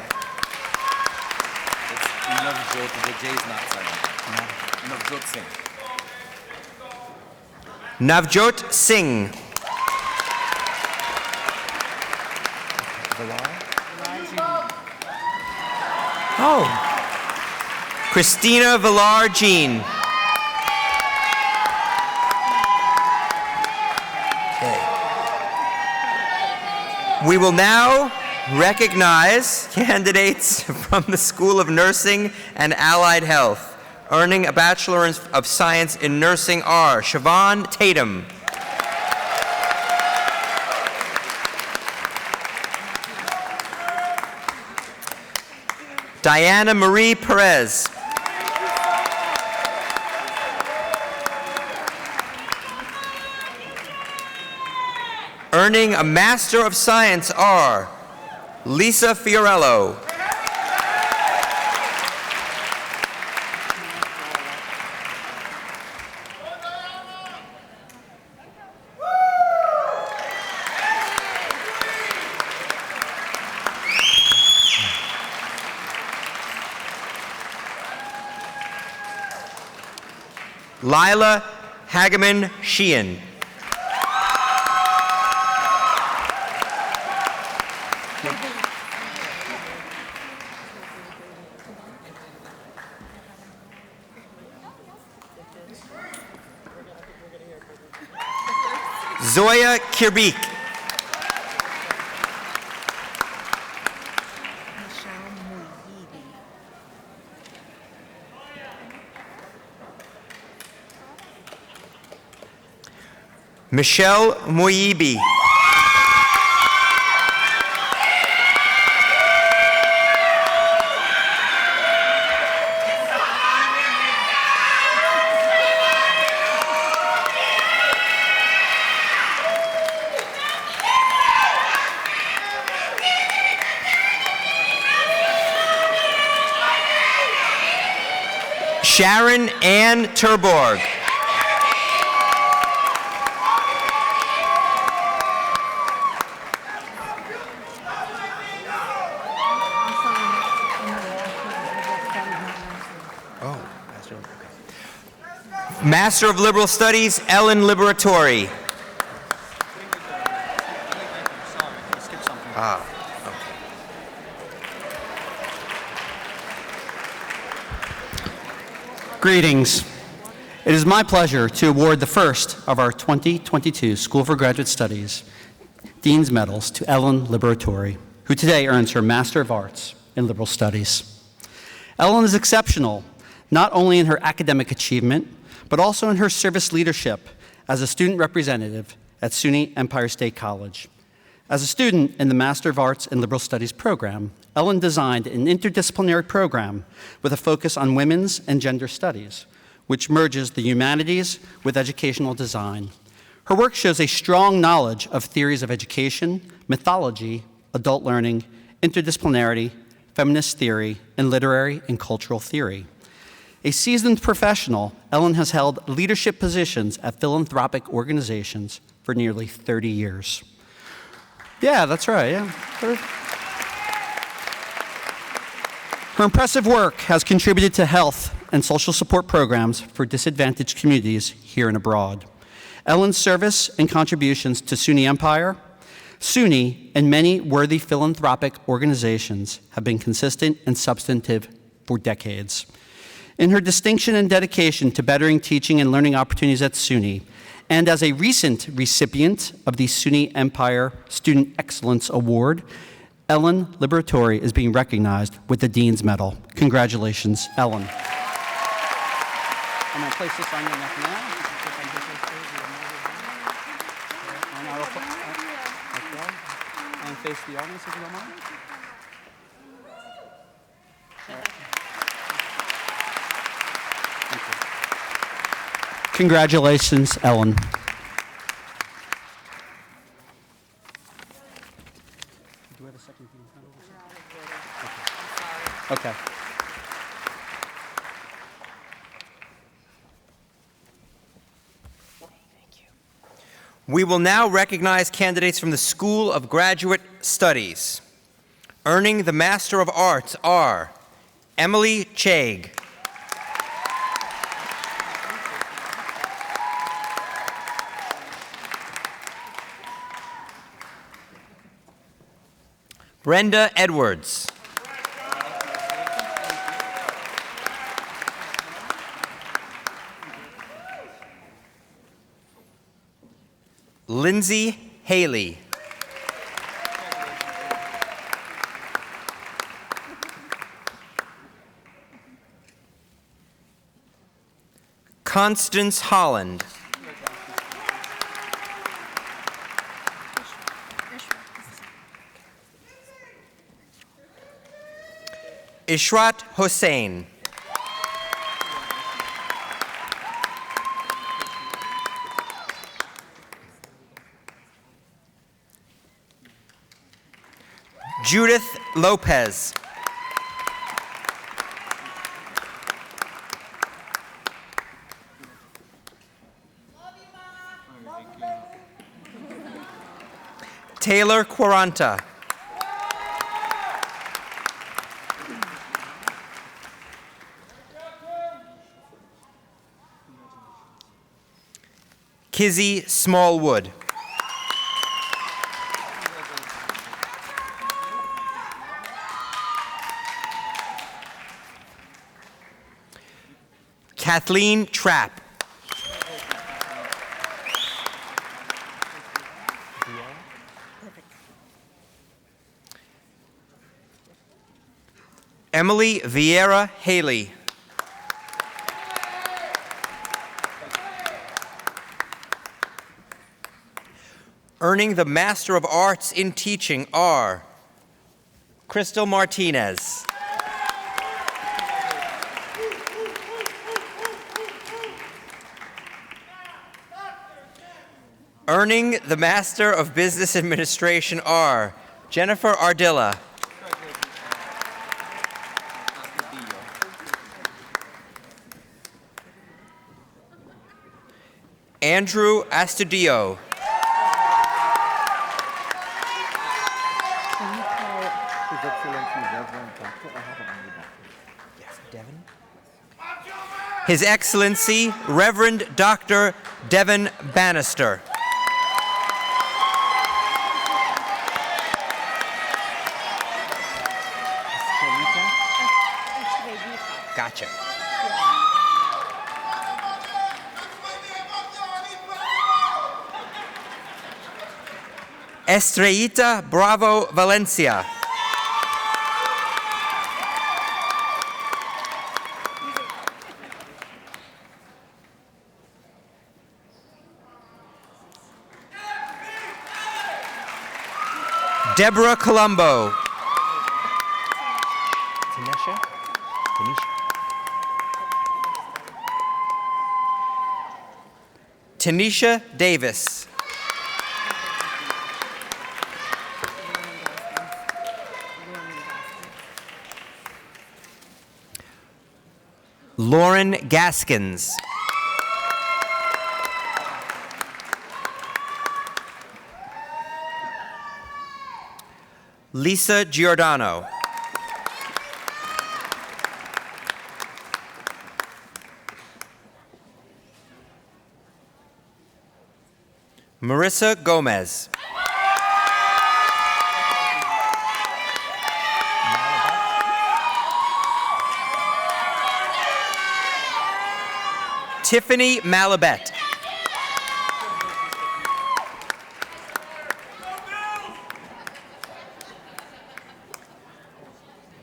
Speaker 11: Navjot, the J is not silent. Navjot Singh.
Speaker 9: Navjot Singh. Oh. Christina Villar Jean. We will now recognize candidates from the School of Nursing and Allied Health. Earning a Bachelor of Science in Nursing are Siobhan Tatum. Diana Marie Perez. Earning a Master of Science are Lisa Fiorello. Lila Hageman Sheehan. Zoya Kirbik. Michelle Moyibi. Sharon Ann Terborg. Master of Liberal Studies, Ellen Liberatori.
Speaker 12: Greetings. It is my pleasure to award the first of our 2022 School for Graduate Studies Dean's Medals to Ellen Liberatori, who today earns her Master of Arts in Liberal Studies. Ellen is exceptional, not only in her academic achievement, but also in her service leadership as a student representative at SUNY Empire State College. As a student in the Master of Arts in Liberal Studies program, Ellen designed an interdisciplinary program with a focus on women's and gender studies, which merges the humanities with educational design. Her work shows a strong knowledge of theories of education, mythology, adult learning, interdisciplinarity, feminist theory, and literary and cultural theory. A seasoned professional, Ellen has held leadership positions at philanthropic organizations for nearly 30 years. Yeah, that's right, yeah. Her impressive work has contributed to health and social support programs for disadvantaged communities here and abroad. Ellen's service and contributions to SUNY Empire, SUNY, and many worthy philanthropic organizations have been consistent and substantive for decades. In her distinction and dedication to bettering teaching and learning opportunities at SUNY, and as a recent recipient of the SUNY Empire Student Excellence Award, Ellen Liberatori is being recognized with the Dean's Medal. Congratulations, Ellen. I'm going to place this on your neck now. And face the audience if you don't mind. Congratulations, Ellen. Do we have a second thing? Okay.
Speaker 9: We will now recognize candidates from the School of Graduate Studies. Earning the Master of Arts are Emily Chaig. Brenda Edwards. Lindsay Haley. Constance Holland. Ishrat Hossain. Judith Lopez. Taylor Quaranta. Kizzy Smallwood. Kathleen Trapp. Emily Vieira Haley. Earning the Master of Arts in Teaching are Crystal Martinez. Earning the Master of Business Administration are Jennifer Ardilla. Andrew Astudillo.
Speaker 11: His Excellency Reverend Dr. I have it on the back. Yes, Devin.
Speaker 9: His Excellency Reverend Dr. Devin Bannister. Gotcha. Estrellita Bravo Valencia. Deborah Colombo.
Speaker 11: Tanisha.
Speaker 9: Tanisha Davis. Lauren Gaskins. Lisa Giordano. Marissa Gomez. Tiffany Malabet.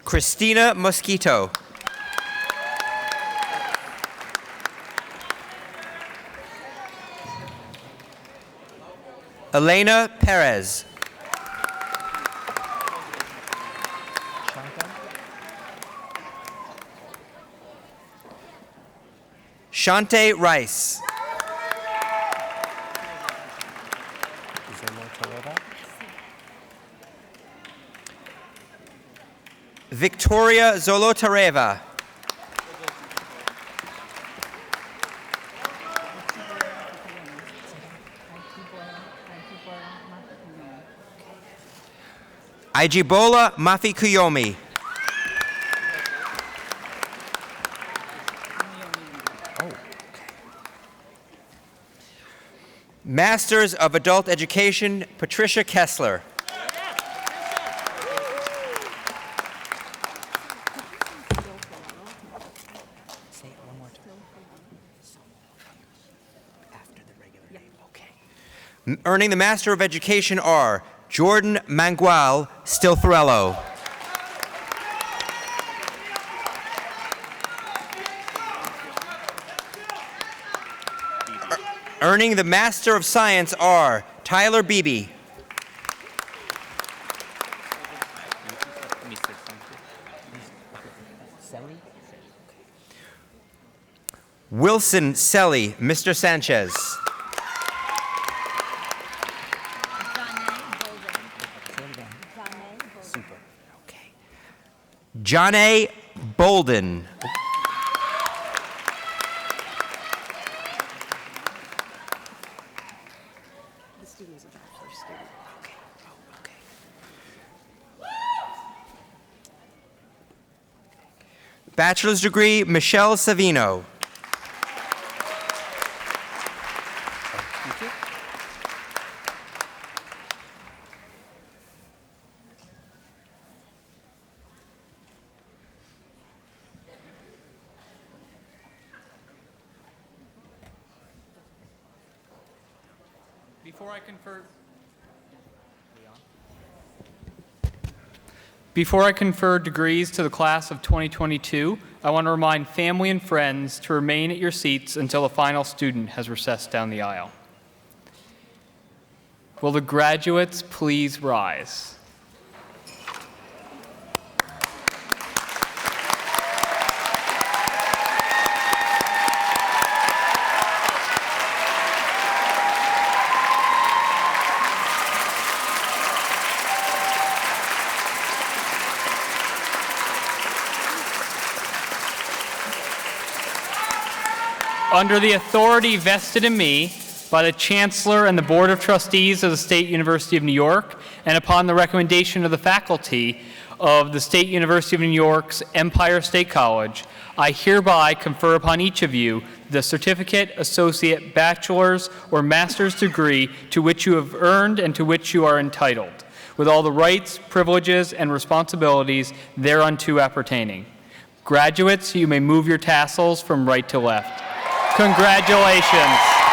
Speaker 9: Christina Mosquito. Elena Perez. Shante Rice. Victoria Zolotareva. Ijibola Mafikuyomi. Masters of Adult Education, Patricia Kessler.
Speaker 11: Say it one more time. After the regular name. Okay.
Speaker 9: Earning the Master of Education are Jordan Mangual Stilfarello. Earning the Master of Science are Tyler Beebe, Wilson Selly, Mr. Sanchez. John A. Bolden. Bachelor's degree, Michelle Savino.
Speaker 7: Before I confer degrees to the class of 2022, I want to remind family and friends to remain at your seats until the final student has recessed down the aisle. Will the graduates please rise? Under the authority vested in me by the Chancellor and the Board of Trustees of the State University of New York, and upon the recommendation of the faculty of the State University of New York's Empire State College, I hereby confer upon each of you the certificate, associate, bachelor's, or master's degree to which you have earned and to which you are entitled, with all the rights, privileges, and responsibilities thereunto appertaining. Graduates, you may move your tassels from right to left. Congratulations.